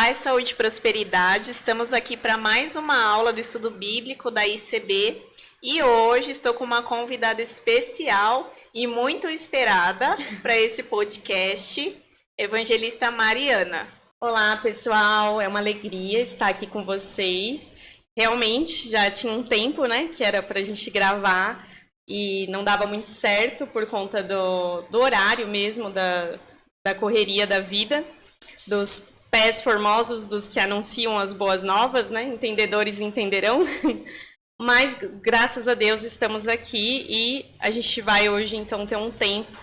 Paz, saúde e prosperidade. Estamos aqui para mais uma aula do estudo bíblico da ICB e hoje estou com uma convidada especial e muito esperada para esse podcast, Evangelista Mariana. Olá, pessoal, é uma alegria estar aqui com vocês. Realmente já tinha um tempo, né, que era para a gente gravar e não dava muito certo por conta do horário mesmo, da correria da vida, dos pés formosos, dos que anunciam as boas novas, né? Entendedores entenderão. Mas, graças a Deus, estamos aqui e a gente vai hoje, então, ter um tempo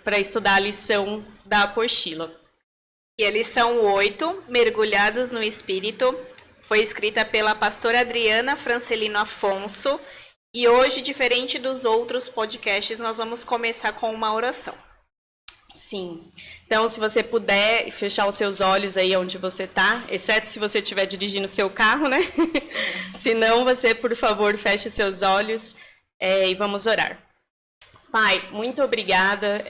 para estudar a lição da apostila. E a lição 8, Mergulhados no Espírito, foi escrita pela pastora Adriana Francelino Afonso. E hoje, diferente dos outros podcasts, nós vamos começar com uma oração. Sim. Então, se você puder fechar os seus olhos aí onde você está, exceto se você estiver dirigindo o seu carro, né? Se não, você, por favor, feche os seus olhos e vamos orar. Pai, muito obrigada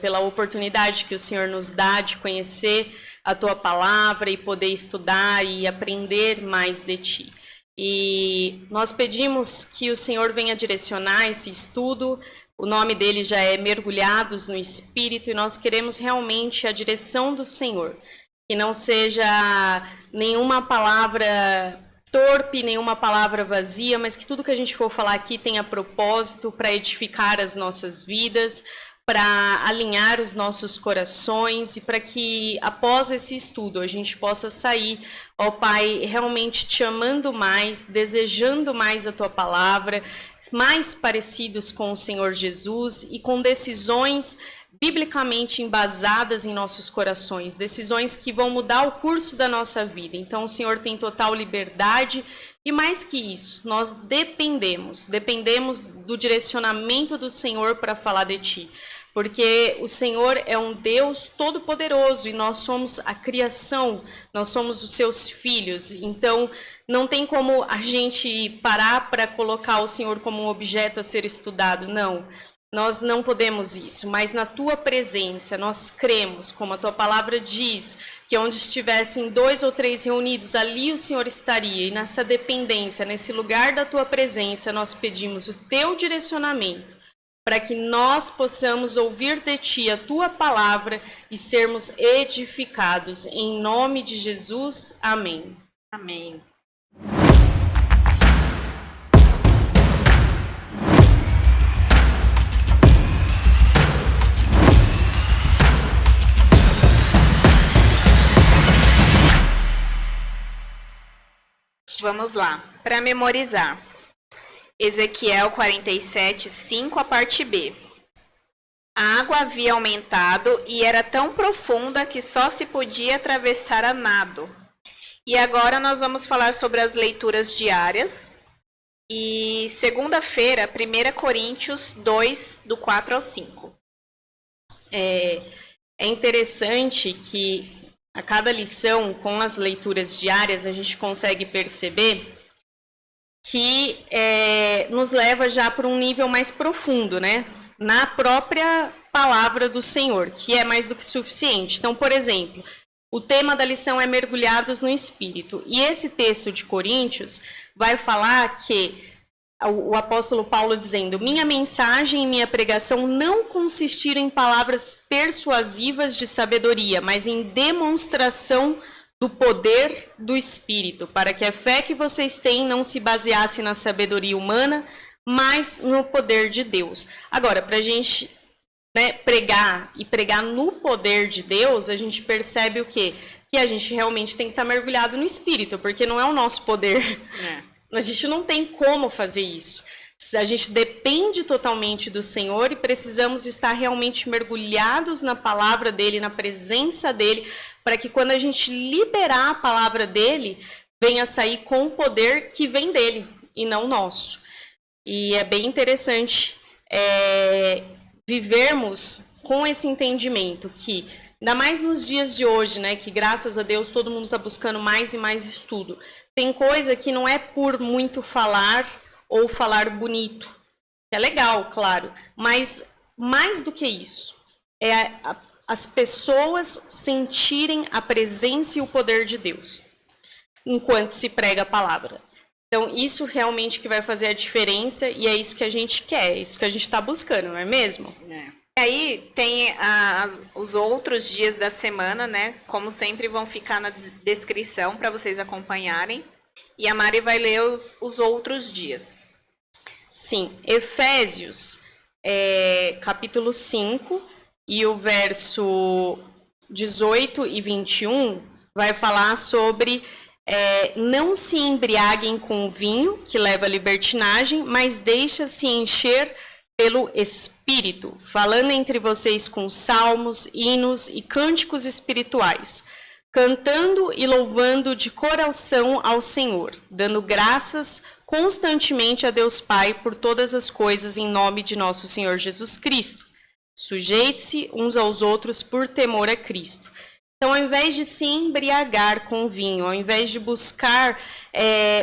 pela oportunidade que o Senhor nos dá de conhecer a Tua Palavra e poder estudar e aprender mais de Ti. E nós pedimos que o Senhor venha direcionar esse estudo. O nome dele já é Mergulhados no Espírito e nós queremos realmente a direção do Senhor. Que não seja nenhuma palavra torpe, nenhuma palavra vazia, mas que tudo que a gente for falar aqui tenha propósito para edificar as nossas vidas, para alinhar os nossos corações e para que após esse estudo a gente possa sair, ó Pai, realmente te amando mais, desejando mais a Tua palavra, mais parecidos com o Senhor Jesus e com decisões biblicamente embasadas em nossos corações, decisões que vão mudar o curso da nossa vida. Então o Senhor tem total liberdade e mais que isso, nós dependemos do direcionamento do Senhor para falar de Ti. Porque o Senhor é um Deus todo-poderoso e nós somos a criação, nós somos os seus filhos. Então, não tem como a gente parar para colocar o Senhor como um objeto a ser estudado, não. Nós não podemos isso, mas na Tua presença nós cremos, como a Tua palavra diz, que onde estivessem 2 ou 3 reunidos, ali o Senhor estaria. E nessa dependência, nesse lugar da Tua presença, nós pedimos o Teu direcionamento, para que nós possamos ouvir de Ti a Tua palavra e sermos edificados. Em nome de Jesus, amém. Amém. Vamos lá, para memorizar. Ezequiel 47, 5, a parte B. A água havia aumentado e era tão profunda que só se podia atravessar a nado. E agora nós vamos falar sobre as leituras diárias. E segunda-feira, 1 Coríntios 2, do 4 ao 5. É interessante que a cada lição, com as leituras diárias, a gente consegue perceber que nos leva já para um nível mais profundo, né? Na própria palavra do Senhor, que é mais do que suficiente. Então, por exemplo, o tema da lição é Mergulhados no Espírito. E esse texto de Coríntios vai falar que o apóstolo Paulo dizendo: minha mensagem e minha pregação não consistiram em palavras persuasivas de sabedoria, mas em demonstração do poder do Espírito, para que a fé que vocês têm não se baseasse na sabedoria humana, mas no poder de Deus. Agora, para a gente pregar no poder de Deus, a gente percebe o quê? Que a gente realmente tem que estar mergulhado no Espírito, porque não é o nosso poder. A gente não tem como fazer isso. A gente depende totalmente do Senhor e precisamos estar realmente mergulhados na palavra dEle, na presença dEle, para que quando a gente liberar a palavra dEle, venha sair com o poder que vem dEle e não nosso. E é bem interessante vivermos com esse entendimento que, ainda mais nos dias de hoje, né, que graças a Deus todo mundo está buscando mais e mais estudo, tem coisa que não é por muito falar ou falar bonito. É legal, claro, mas mais do que isso, as pessoas sentirem a presença e o poder de Deus enquanto se prega a palavra. Então, isso realmente que vai fazer a diferença e é isso que a gente quer, é isso que a gente está buscando, não é mesmo? É. E aí tem os outros dias da semana, né? Como sempre, vão ficar na descrição para vocês acompanharem. E a Mari vai ler os outros dias. Sim, Efésios, capítulo 5, e o verso 18 e 21 vai falar sobre não se embriaguem com o vinho, que leva à libertinagem, mas deixa-se encher pelo Espírito, falando entre vocês com salmos, hinos e cânticos espirituais, cantando e louvando de coração ao Senhor, dando graças constantemente a Deus Pai por todas as coisas em nome de nosso Senhor Jesus Cristo. Sujeite-se uns aos outros por temor a Cristo. Então, ao invés de se embriagar com o vinho, ao invés de buscar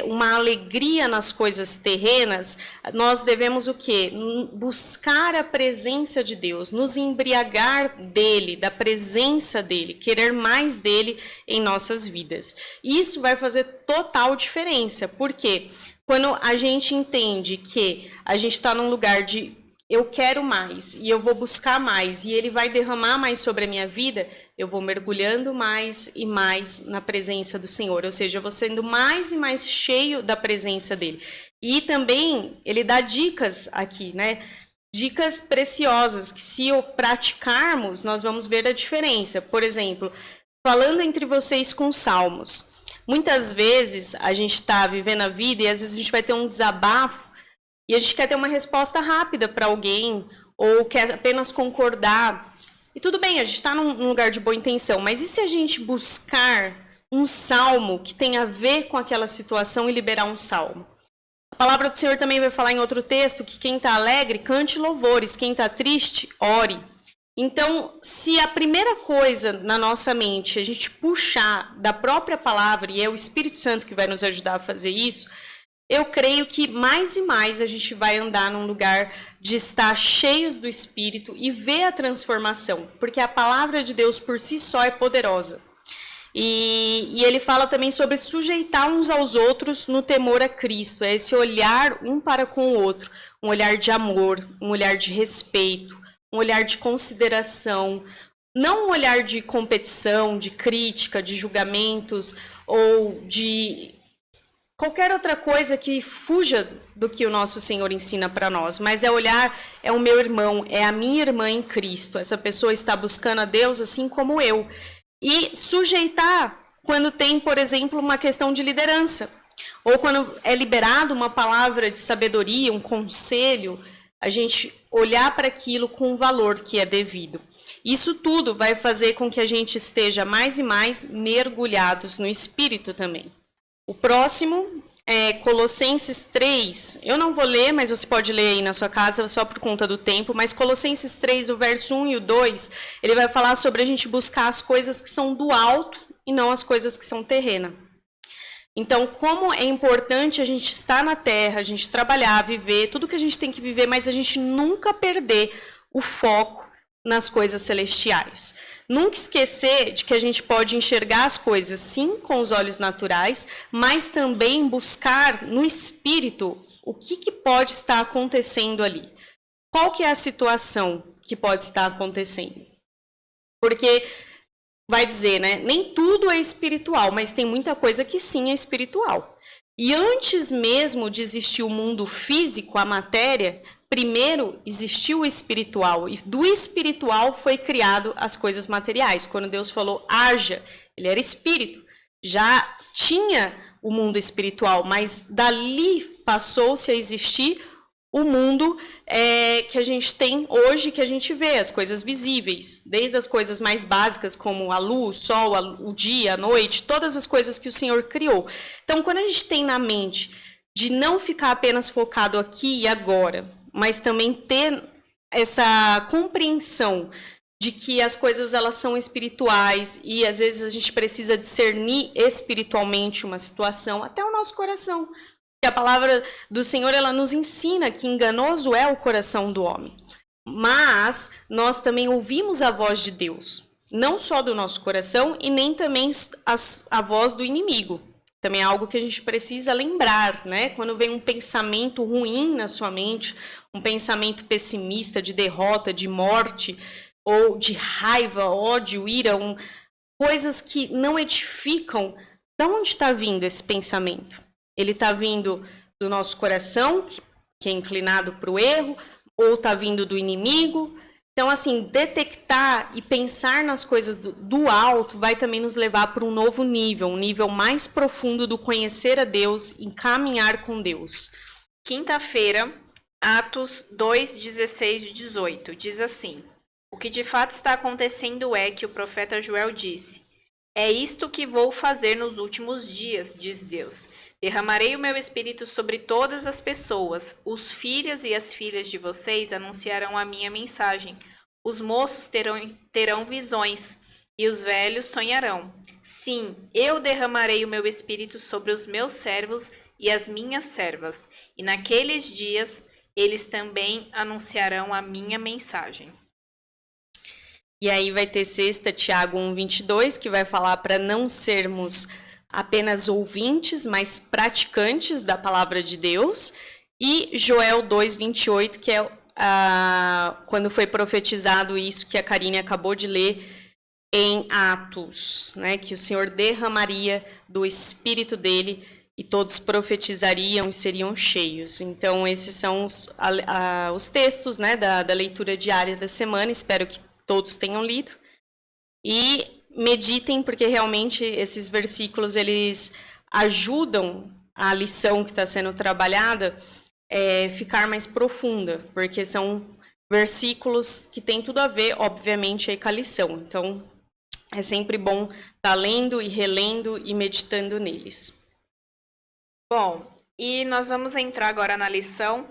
uma alegria nas coisas terrenas, nós devemos o quê? Buscar a presença de Deus, nos embriagar dele, da presença dele, querer mais dele em nossas vidas. Isso vai fazer total diferença, porque quando a gente entende que a gente está num lugar de eu quero mais e eu vou buscar mais e ele vai derramar mais sobre a minha vida, eu vou mergulhando mais e mais na presença do Senhor, ou seja, eu vou sendo mais e mais cheio da presença dele. E também ele dá dicas aqui, né? Dicas preciosas que se praticarmos, nós vamos ver a diferença. Por exemplo, falando entre vocês com salmos. Muitas vezes a gente está vivendo a vida e às vezes a gente vai ter um desabafo e a gente quer ter uma resposta rápida para alguém ou quer apenas concordar. E tudo bem, a gente está num lugar de boa intenção, mas e se a gente buscar um salmo que tem a ver com aquela situação e liberar um salmo? A palavra do Senhor também vai falar em outro texto que quem está alegre, cante louvores, quem está triste, ore. Então, se a primeira coisa na nossa mente a gente puxar da própria palavra, e é o Espírito Santo que vai nos ajudar a fazer isso, eu creio que mais e mais a gente vai andar num lugar de estar cheios do Espírito e ver a transformação, porque a palavra de Deus por si só é poderosa. E ele fala também sobre sujeitar uns aos outros no temor a Cristo, é esse olhar um para com o outro, um olhar de amor, um olhar de respeito, um olhar de consideração, não um olhar de competição, de crítica, de julgamentos ou de qualquer outra coisa que fuja do que o nosso Senhor ensina para nós, mas olhar, é o meu irmão, é a minha irmã em Cristo. Essa pessoa está buscando a Deus assim como eu. E sujeitar quando tem, por exemplo, uma questão de liderança, ou quando é liberado uma palavra de sabedoria, um conselho, a gente olhar para aquilo com o valor que é devido. Isso tudo vai fazer com que a gente esteja mais e mais mergulhados no Espírito também. O próximo é Colossenses 3. Eu não vou ler, mas você pode ler aí na sua casa, só por conta do tempo. Mas Colossenses 3, o verso 1 e o 2, ele vai falar sobre a gente buscar as coisas que são do alto e não as coisas que são terrenas. Então, como é importante a gente estar na terra, a gente trabalhar, viver, tudo que a gente tem que viver, mas a gente nunca perder o foco nas coisas celestiais. Nunca esquecer de que a gente pode enxergar as coisas, sim, com os olhos naturais, mas também buscar no espírito o que pode estar acontecendo ali. Qual que é a situação que pode estar acontecendo? Porque vai dizer, né, nem tudo é espiritual, mas tem muita coisa que sim é espiritual. E antes mesmo de existir o mundo físico, a matéria, primeiro existiu o espiritual, e do espiritual foi criado as coisas materiais. Quando Deus falou, haja, ele era espírito. Já tinha o mundo espiritual, mas dali passou-se a existir o mundo que a gente tem hoje, que a gente vê, as coisas visíveis, desde as coisas mais básicas, como a luz, o sol, o dia, a noite, todas as coisas que o Senhor criou. Então, quando a gente tem na mente de não ficar apenas focado aqui e agora, mas também ter essa compreensão de que as coisas elas são espirituais e às vezes a gente precisa discernir espiritualmente uma situação, até o nosso coração. E a palavra do Senhor ela nos ensina que enganoso é o coração do homem. mas nós também ouvimos a voz de Deus, não só do nosso coração e nem também a voz do inimigo. Também é algo que a gente precisa lembrar, né? Quando vem um pensamento ruim na sua mente, um pensamento pessimista, de derrota, de morte, ou de raiva, ódio, ira, coisas que não edificam, de onde está vindo esse pensamento? Ele está vindo do nosso coração, que é inclinado para o erro, ou está vindo do inimigo? Então, assim, detectar e pensar nas coisas do alto vai também nos levar para um novo nível, um nível mais profundo do conhecer a Deus e caminhar com Deus. Quinta-feira, Atos 2, 16 e 18, diz assim: o que de fato está acontecendo é que o profeta Joel disse: é isto que vou fazer nos últimos dias, diz Deus. Derramarei o meu espírito sobre todas as pessoas. Os filhos e as filhas de vocês anunciarão a minha mensagem. Os moços terão visões e os velhos sonharão. Sim, eu derramarei o meu espírito sobre os meus servos e as minhas servas. E naqueles dias eles também anunciarão a minha mensagem. E aí vai ter sexta, Tiago 1:22, que vai falar para não sermos apenas ouvintes, mas praticantes da palavra de Deus. E Joel 2:28, que é quando foi profetizado isso que a Karine acabou de ler em Atos, né? Que o Senhor derramaria do Espírito dele e todos profetizariam e seriam cheios. Então, esses são os textos, né, da leitura diária da semana. Espero que todos tenham lido. E meditem, porque realmente esses versículos, eles ajudam a lição que está sendo trabalhada ficar mais profunda, porque são versículos que têm tudo a ver, obviamente, aí com a lição. Então, é sempre bom estar lendo e relendo e meditando neles. Bom, e nós vamos entrar agora na lição,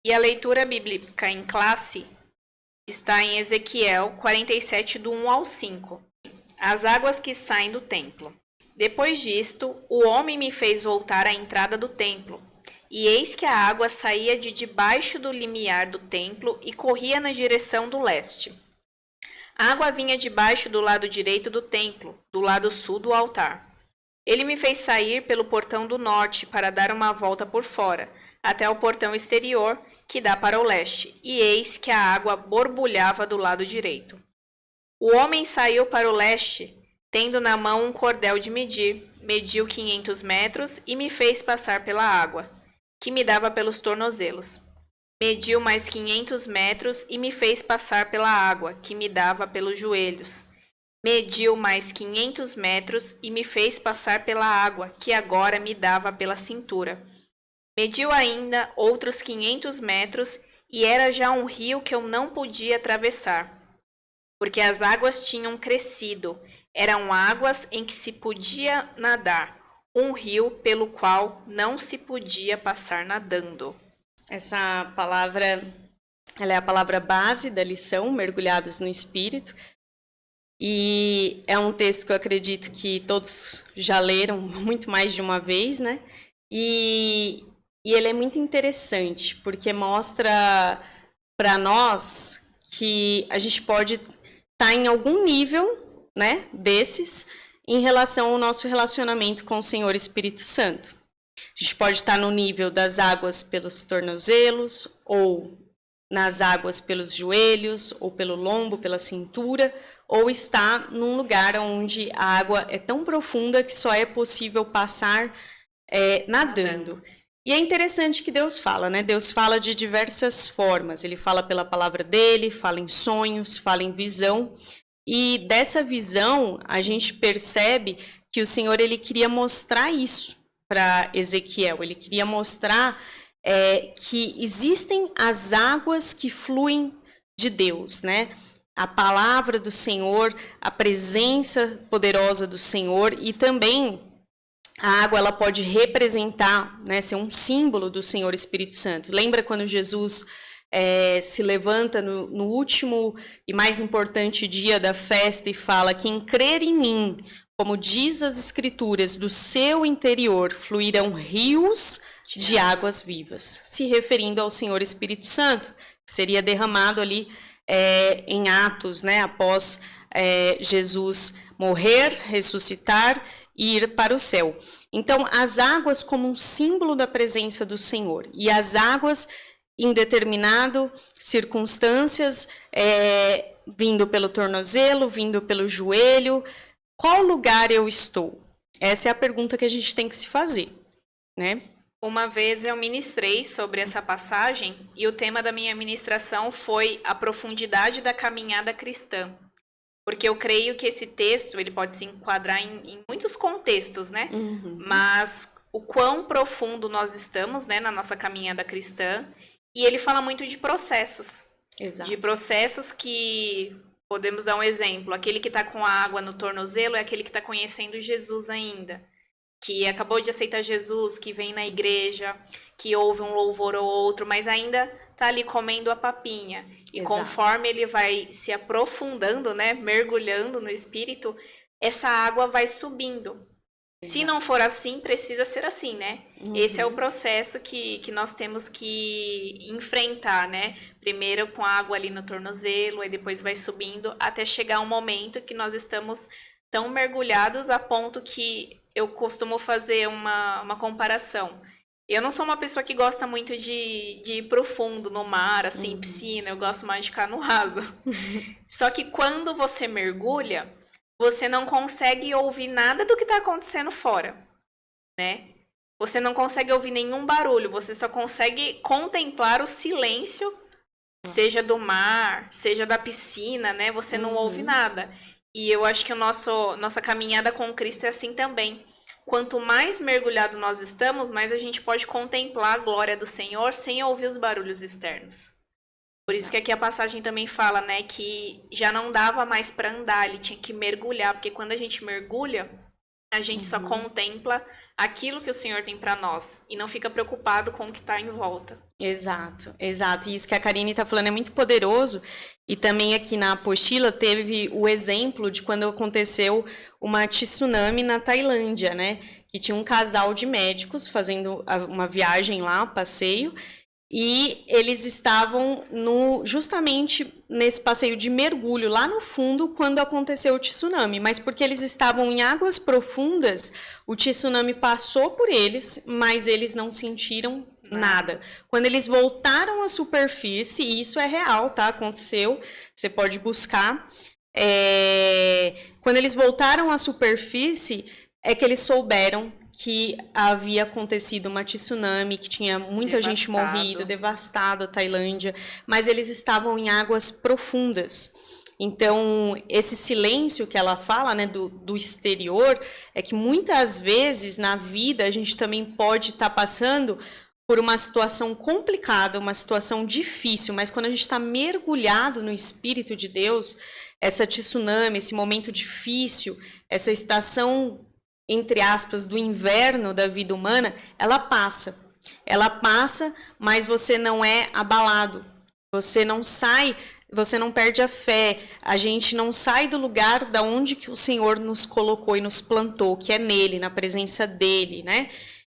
e a leitura bíblica em classe está em Ezequiel 47, do 1 ao 5. As águas que saem do templo. Depois disto, o homem me fez voltar à entrada do templo, e eis que a água saía de debaixo do limiar do templo e corria na direção do leste. A água vinha debaixo do lado direito do templo, do lado sul do altar. Ele me fez sair pelo portão do norte para dar uma volta por fora, até o portão exterior, que dá para o leste, e eis que a água borbulhava do lado direito. O homem saiu para o leste, tendo na mão um cordel de medir, mediu 500 metros e me fez passar pela água, que me dava pelos tornozelos. Mediu mais 500 metros e me fez passar pela água, que me dava pelos joelhos. Mediu mais 500 metros e me fez passar pela água, que agora me dava pela cintura. Mediu ainda outros 500 metros e era já um rio que eu não podia atravessar, porque as águas tinham crescido. Eram águas em que se podia nadar, um rio pelo qual não se podia passar nadando. Essa palavra, ela é a palavra base da lição, mergulhadas no Espírito. E é um texto que eu acredito que todos já leram muito mais de uma vez, né? E ele é muito interessante, porque mostra para nós que a gente pode estar em algum nível, né, desses, em relação ao nosso relacionamento com o Senhor Espírito Santo. A gente pode estar no nível das águas pelos tornozelos, ou nas águas pelos joelhos, ou pelo lombo, pela cintura, ou estar num lugar onde a água é tão profunda que só é possível passar nadando. E é interessante que Deus fala, né? Deus fala de diversas formas. Ele fala pela palavra dele, fala em sonhos, fala em visão. E dessa visão, a gente percebe que o Senhor, ele queria mostrar isso para Ezequiel. Ele queria mostrar que existem as águas que fluem de Deus, né? A palavra do Senhor, a presença poderosa do Senhor, e também a água, ela pode representar, né, ser um símbolo do Senhor Espírito Santo. Lembra quando Jesus se levanta no último e mais importante dia da festa e fala: quem crer em mim, como diz as Escrituras, do seu interior fluirão rios de águas vivas, se referindo ao Senhor Espírito Santo, seria derramado ali em Atos, né, após Jesus morrer, ressuscitar e ir para o céu. Então, as águas como um símbolo da presença do Senhor. E as águas, em determinadas circunstâncias, vindo pelo tornozelo, vindo pelo joelho. Qual lugar eu estou? Essa é a pergunta que a gente tem que se fazer, né? Uma vez eu ministrei sobre essa passagem e o tema da minha ministração foi a profundidade da caminhada cristã. Porque eu creio que esse texto ele pode se enquadrar em muitos contextos, né? Uhum. Mas o quão profundo nós estamos, né, na nossa caminhada cristã. E ele fala muito de processos. Exato. De processos que, podemos dar um exemplo, aquele que está com a água no tornozelo é aquele que está conhecendo Jesus ainda. Que acabou de aceitar Jesus, que vem na igreja, que ouve um louvor ou outro, mas ainda está ali comendo a papinha. E Exato. Conforme ele vai se aprofundando, né, mergulhando no Espírito, essa água vai subindo. Exato. Se não for assim, precisa ser assim, né? Uhum. Esse é o processo que nós temos que enfrentar, né? Primeiro com a água ali no tornozelo, aí depois vai subindo, até chegar um momento que nós estamos tão mergulhados a ponto que eu costumo fazer uma comparação. Eu não sou uma pessoa que gosta muito de ir pro fundo, no mar, assim, piscina. Eu gosto mais de ficar no raso. Só que quando você mergulha, você não consegue ouvir nada do que está acontecendo fora, né? Você não consegue ouvir nenhum barulho. Você só consegue contemplar o silêncio, seja do mar, seja da piscina, né? Você não ouve nada. E eu acho que nossa caminhada com Cristo é assim também. Quanto mais mergulhado nós estamos, mais a gente pode contemplar a glória do Senhor sem ouvir os barulhos externos. Por isso que aqui a passagem também fala, né, que já não dava mais para andar, ele tinha que mergulhar, porque quando a gente mergulha, a gente só contempla aquilo que o Senhor tem para nós e não fica preocupado com o que está em volta. Exato, exato. E isso que a Karine está falando é muito poderoso. E também aqui na apostila teve o exemplo de quando aconteceu uma tsunami na Tailândia, né? Que tinha um casal de médicos fazendo uma viagem lá, um passeio, e eles estavam justamente nesse passeio de mergulho lá no fundo quando aconteceu o tsunami. Mas porque eles estavam em águas profundas, o tsunami passou por eles, mas eles não sentiram nada. Quando eles voltaram à superfície, e isso é real, tá? Aconteceu, você pode buscar. Quando eles voltaram à superfície, é que eles souberam que havia acontecido uma tsunami, que tinha muita gente morrida, devastado a Tailândia, mas eles estavam em águas profundas. Então, esse silêncio que ela fala, né, do exterior, é que muitas vezes na vida a gente também pode estar passando por uma situação complicada, uma situação difícil, mas quando a gente está mergulhado no Espírito de Deus, essa tsunami, esse momento difícil, essa estação, entre aspas, do inverno da vida humana, ela passa. Ela passa, mas você não é abalado. Você não sai, você não perde a fé. A gente não sai do lugar da onde que o Senhor nos colocou e nos plantou, que é nele, na presença dele, né?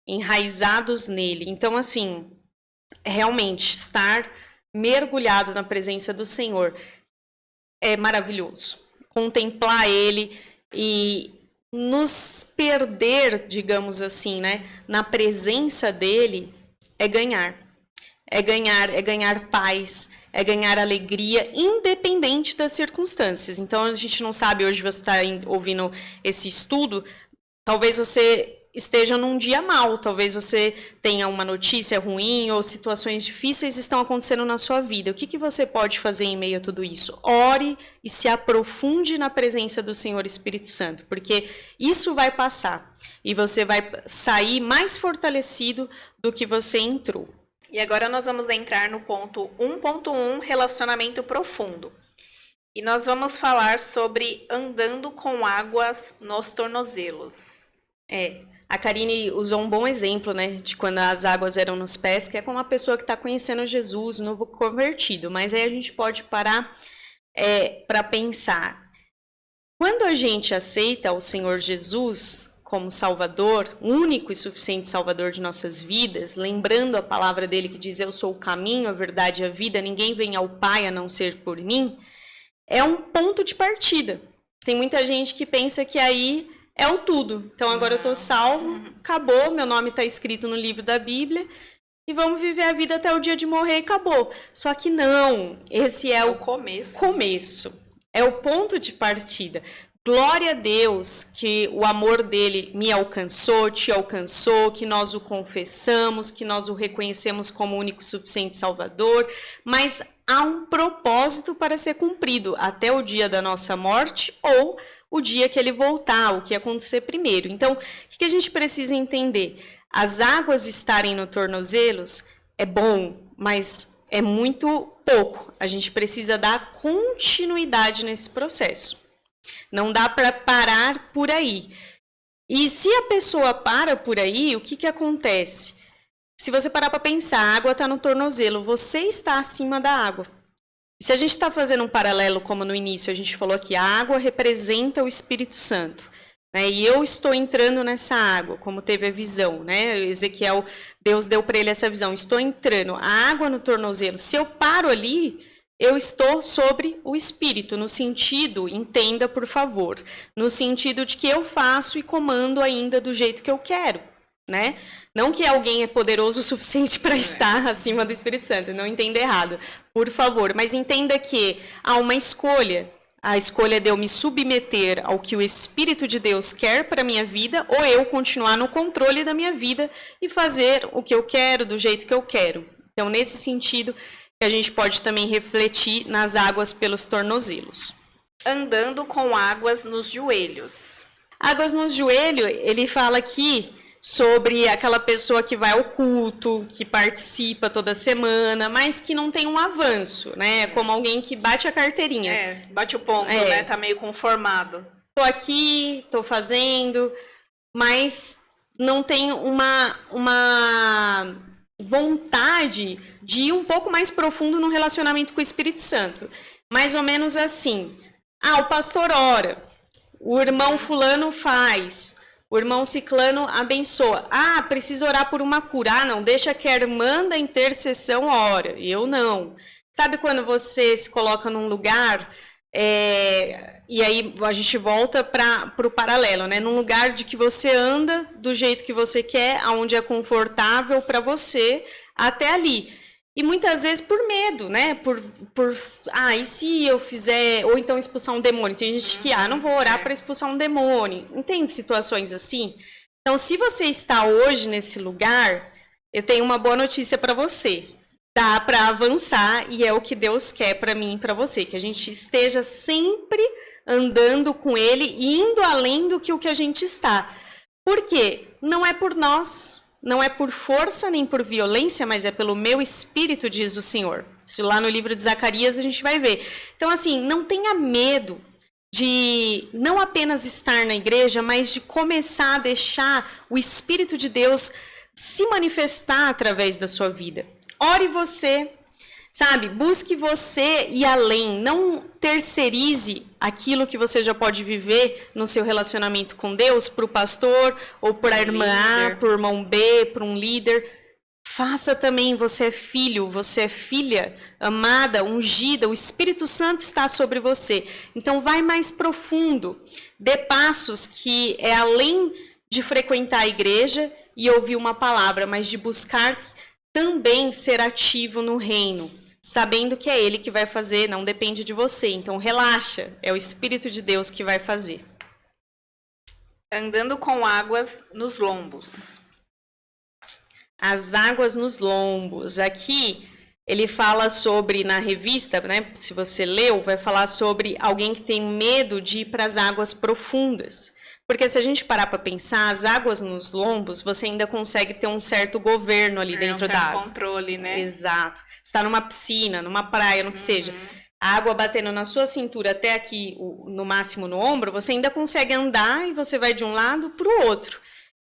Enraizados nele. Então, assim, realmente, estar mergulhado na presença do Senhor é maravilhoso. Contemplar ele e nos perder, digamos assim, né, na presença dele é ganhar. É ganhar paz, é ganhar alegria, independente das circunstâncias. Então, a gente não sabe, hoje você está ouvindo esse estudo, talvez você esteja num dia mau, talvez você tenha uma notícia ruim ou situações difíceis estão acontecendo na sua vida. O que você pode fazer em meio a tudo isso? Ore e se aprofunde na presença do Senhor Espírito Santo, porque isso vai passar e você vai sair mais fortalecido do que você entrou. E agora nós vamos entrar no ponto 1.1, relacionamento profundo. E nós vamos falar sobre andando com águas nos tornozelos. A Karine usou um bom exemplo, né, de quando as águas eram nos pés, que é como uma pessoa que está conhecendo Jesus, novo convertido. Mas aí a gente pode parar para pensar. Quando a gente aceita o Senhor Jesus, como Salvador, único e suficiente Salvador de nossas vidas, lembrando a palavra dele que diz: eu sou o caminho, a verdade e a vida, ninguém vem ao Pai a não ser por mim, é um ponto de partida. Tem muita gente que pensa que aí é o tudo. Então agora eu estou salvo, acabou, meu nome está escrito no livro da Bíblia e vamos viver a vida até o dia de morrer e acabou. Só que não, esse é o começo. É o ponto de partida. Glória a Deus que o amor dele me alcançou, te alcançou, que nós o confessamos, que nós o reconhecemos como único e suficiente Salvador, mas há um propósito para ser cumprido até o dia da nossa morte ou o dia que ele voltar, o que acontecer primeiro. Então, o que a gente precisa entender? As águas estarem no tornozelos é bom, mas é muito pouco. A gente precisa dar continuidade nesse processo. Não dá para parar por aí. E se a pessoa para por aí, o que acontece? Se você parar para pensar, a água está no tornozelo, você está acima da água. Se a gente está fazendo um paralelo, como no início a gente falou aqui, a água representa o Espírito Santo, né? E eu estou entrando nessa água, como teve a visão, né? Ezequiel, Deus deu para ele essa visão, estou entrando, a água no tornozelo. Se eu paro ali, eu estou sobre o Espírito, no sentido, entenda por favor, no sentido de que eu faço e comando ainda do jeito que eu quero, né? Não que alguém é poderoso o suficiente para estar acima do Espírito Santo, não entenda errado, por favor, mas entenda que há uma escolha, a escolha de eu me submeter ao que o Espírito de Deus quer para a minha vida, ou eu continuar no controle da minha vida e fazer o que eu quero, do jeito que eu quero. Então, nesse sentido, que a gente pode também refletir nas águas pelos tornozelos. Andando com águas nos joelhos. Águas no joelho, ele fala aqui sobre aquela pessoa que vai ao culto, que participa toda semana, mas que não tem um avanço, né? Como alguém que bate a carteirinha. Bate o ponto, né? Tá meio conformado. Tô aqui, tô fazendo, mas não tem uma vontade de ir um pouco mais profundo no relacionamento com o Espírito Santo. Mais ou menos assim. O pastor ora, o irmão fulano faz, o irmão ciclano abençoa. Precisa orar por uma cura. Não, deixa que a irmã da intercessão ora. Eu não. Sabe quando você se coloca num lugar, e aí a gente volta para o paralelo, né? Num lugar de que você anda do jeito que você quer, aonde é confortável para você, até ali. E muitas vezes por medo, né? E se eu fizer, ou então expulsar um demônio? Tem gente que, não vou orar para expulsar um demônio. Entende situações assim? Então, se você está hoje nesse lugar, eu tenho uma boa notícia para você. Dá para avançar e é o que Deus quer para mim e para você. Que a gente esteja sempre andando com Ele e indo além do que o que a gente está. Por quê? Não é por nós. Não é por força nem por violência, mas é pelo meu espírito, diz o Senhor. Isso lá no livro de Zacarias a gente vai ver. Então, assim, não tenha medo de não apenas estar na igreja, mas de começar a deixar o Espírito de Deus se manifestar através da sua vida. Ore você, sabe? Busque você ir além. Não terceirize aquilo que você já pode viver no seu relacionamento com Deus para o pastor, ou para a irmã A, para o irmão B, para um líder. Faça também, você é filho, você é filha, amada, ungida, o Espírito Santo está sobre você. Então vai mais profundo, dê passos que é além de frequentar a igreja e ouvir uma palavra, mas de buscar também ser ativo no reino. Sabendo que é Ele que vai fazer, não depende de você. Então, relaxa, é o Espírito de Deus que vai fazer. Andando com águas nos lombos. As águas nos lombos. Aqui, ele fala sobre, na revista, né, se você leu, vai falar sobre alguém que tem medo de ir para as águas profundas. Porque se a gente parar para pensar, as águas nos lombos, você ainda consegue ter um certo governo ali dentro da água. Controle, né? Exato. Está numa piscina, numa praia, no que seja, a água batendo na sua cintura até aqui, no máximo no ombro, você ainda consegue andar e você vai de um lado para o outro.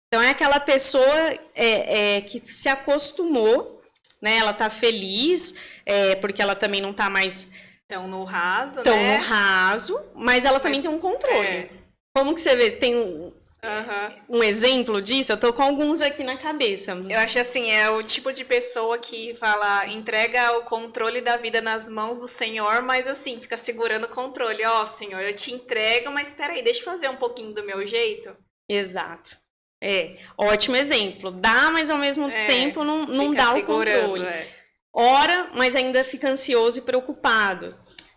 Então, é aquela pessoa que se acostumou, né? Ela está feliz, porque ela também não está mais tão no raso, no raso, mas ela também tem um controle. Como que você vê? Tem um exemplo disso? Eu tô com alguns aqui na cabeça. Eu acho assim, é o tipo de pessoa que fala, entrega o controle da vida nas mãos do Senhor, mas assim, fica segurando o controle. Ó, Senhor, eu te entrego, mas espera aí, deixa eu fazer um pouquinho do meu jeito. Exato. Ótimo exemplo. Dá, mas ao mesmo tempo não dá o controle. Ora, mas ainda fica ansioso e preocupado.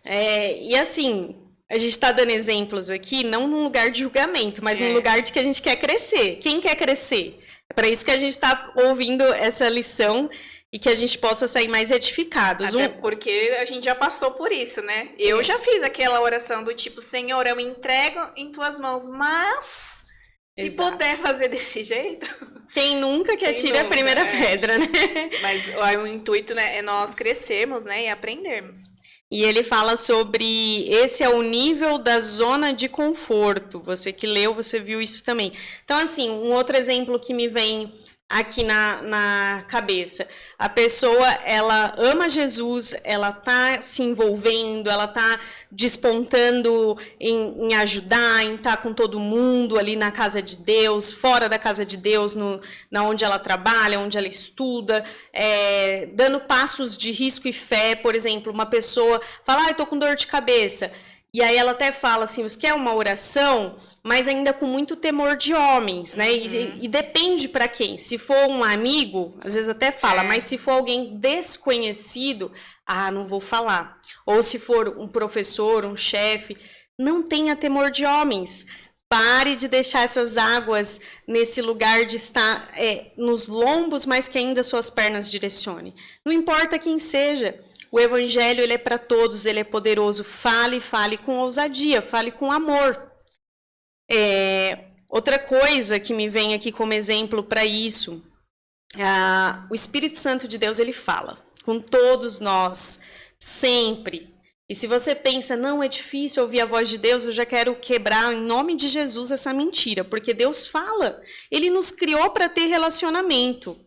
E assim, a gente está dando exemplos aqui, não num lugar de julgamento, mas num lugar de que a gente quer crescer. Quem quer crescer? É para isso que a gente está ouvindo essa lição e que a gente possa sair mais edificados. Até porque a gente já passou por isso, né? Eu já fiz aquela oração do tipo, Senhor, eu entrego em tuas mãos, mas se puder fazer desse jeito... Quem nunca que atire a primeira pedra, né? Mas o intuito, né, é nós crescermos, né, e aprendermos. E ele fala sobre esse é o nível da zona de conforto. Você que leu, você viu isso também. Então, assim, um outro exemplo que me vem aqui na cabeça. A pessoa, ela ama Jesus, ela tá se envolvendo, ela tá despontando em ajudar, em estar com todo mundo ali na casa de Deus, fora da casa de Deus, na onde ela trabalha, onde ela estuda, dando passos de risco e fé. Por exemplo, uma pessoa fala, eu tô com dor de cabeça. E aí ela até fala assim, você quer uma oração, mas ainda com muito temor de homens, né? E depende para quem. Se for um amigo, às vezes até fala, mas se for alguém desconhecido, não vou falar. Ou se for um professor, um chefe, não tenha temor de homens. Pare de deixar essas águas nesse lugar de estar nos lombos, mas que ainda suas pernas direcione. Não importa quem seja. O evangelho, ele é para todos, ele é poderoso. Fale com ousadia, fale com amor. Outra coisa que me vem aqui como exemplo para isso, o Espírito Santo de Deus, ele fala com todos nós, sempre. E se você pensa, não, é difícil ouvir a voz de Deus, eu já quero quebrar em nome de Jesus essa mentira, porque Deus fala. Ele nos criou para ter relacionamento.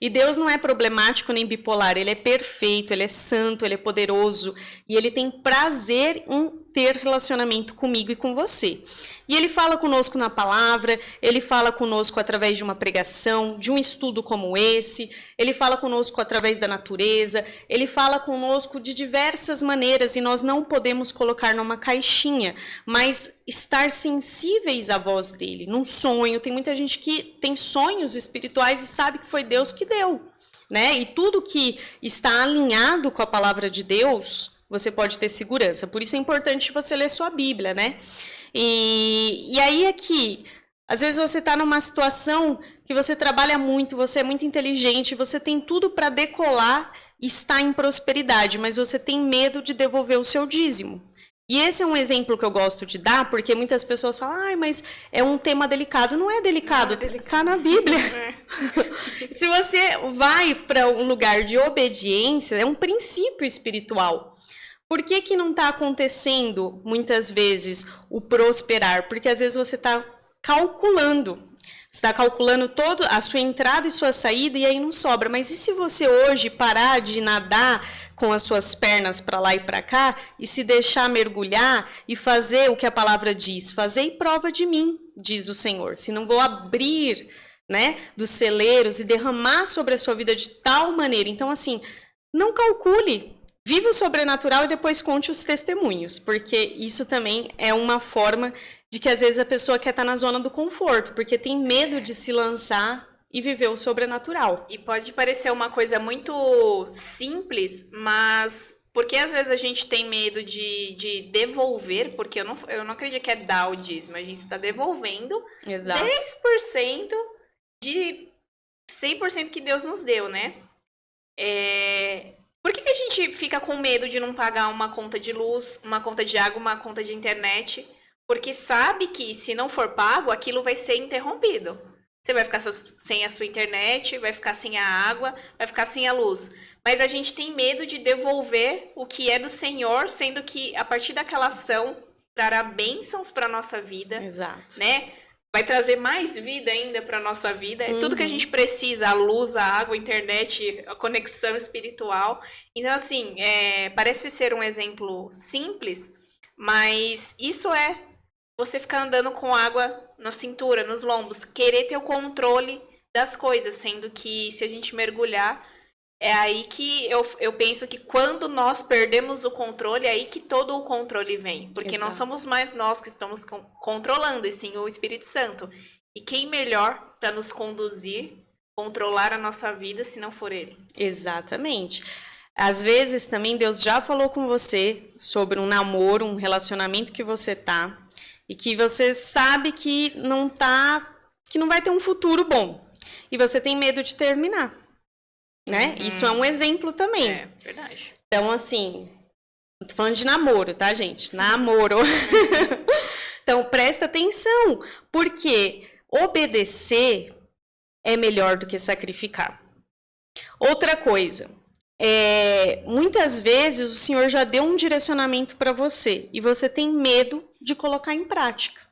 E Deus não é problemático nem bipolar, ele é perfeito, ele é santo, ele é poderoso e ele tem prazer em ter relacionamento comigo e com você. E ele fala conosco na palavra, ele fala conosco através de uma pregação, de um estudo como esse, ele fala conosco através da natureza, ele fala conosco de diversas maneiras e nós não podemos colocar numa caixinha, mas estar sensíveis à voz dele, num sonho. Tem muita gente que tem sonhos espirituais e sabe que foi Deus que deu, né? E tudo que está alinhado com a palavra de Deus, você pode ter segurança. Por isso é importante você ler sua Bíblia, né? E aí aqui, às vezes você está numa situação que você trabalha muito, você é muito inteligente, você tem tudo para decolar e está em prosperidade, mas você tem medo de devolver o seu dízimo. E esse é um exemplo que eu gosto de dar, porque muitas pessoas falam, mas é um tema delicado. Não é delicado, está na Bíblia. Se você vai para um lugar de obediência, é um princípio espiritual. Por que não está acontecendo, muitas vezes, o prosperar? Porque às vezes você está calculando. Você está calculando toda a sua entrada e sua saída e aí não sobra. Mas e se você hoje parar de nadar com as suas pernas para lá e para cá e se deixar mergulhar e fazer o que a palavra diz? Fazei prova de mim, diz o Senhor. Se não vou abrir, né, dos celeiros e derramar sobre a sua vida de tal maneira. Então, assim, não calcule. Viva o sobrenatural e depois conte os testemunhos, porque isso também é uma forma de que às vezes a pessoa quer estar na zona do conforto, porque tem medo de se lançar e viver o sobrenatural. E pode parecer uma coisa muito simples, mas porque às vezes a gente tem medo de devolver, porque eu não acredito que é dar o dízimo, a gente está devolvendo. Exato. 10% de 100% que Deus nos deu, né? Por que a gente fica com medo de não pagar uma conta de luz, uma conta de água, uma conta de internet? Porque sabe que se não for pago, aquilo vai ser interrompido. Você vai ficar sem a sua internet, vai ficar sem a água, vai ficar sem a luz. Mas a gente tem medo de devolver o que é do Senhor, sendo que a partir daquela ação trará bênçãos para a nossa vida. Exato. Né? Vai trazer mais vida ainda para a nossa vida. É tudo que a gente precisa, a luz, a água, a internet, a conexão espiritual. Então, assim, parece ser um exemplo simples, mas isso é você ficar andando com água na cintura, nos lombos, querer ter o controle das coisas, sendo que se a gente mergulhar, é aí que eu penso que quando nós perdemos o controle, é aí que todo o controle vem. Porque não somos mais nós que estamos controlando, e sim o Espírito Santo. E quem melhor para nos conduzir, controlar a nossa vida, se não for Ele? Exatamente. Às vezes também Deus já falou com você sobre um namoro, um relacionamento que você tá, e que você sabe que não vai ter um futuro bom. E você tem medo de terminar. Né? Isso é um exemplo também. É, verdade. Então, assim, tô falando de namoro, tá, gente? Namoro. Então, presta atenção, porque obedecer é melhor do que sacrificar. Outra coisa, muitas vezes o Senhor já deu um direcionamento para você e você tem medo de colocar em prática.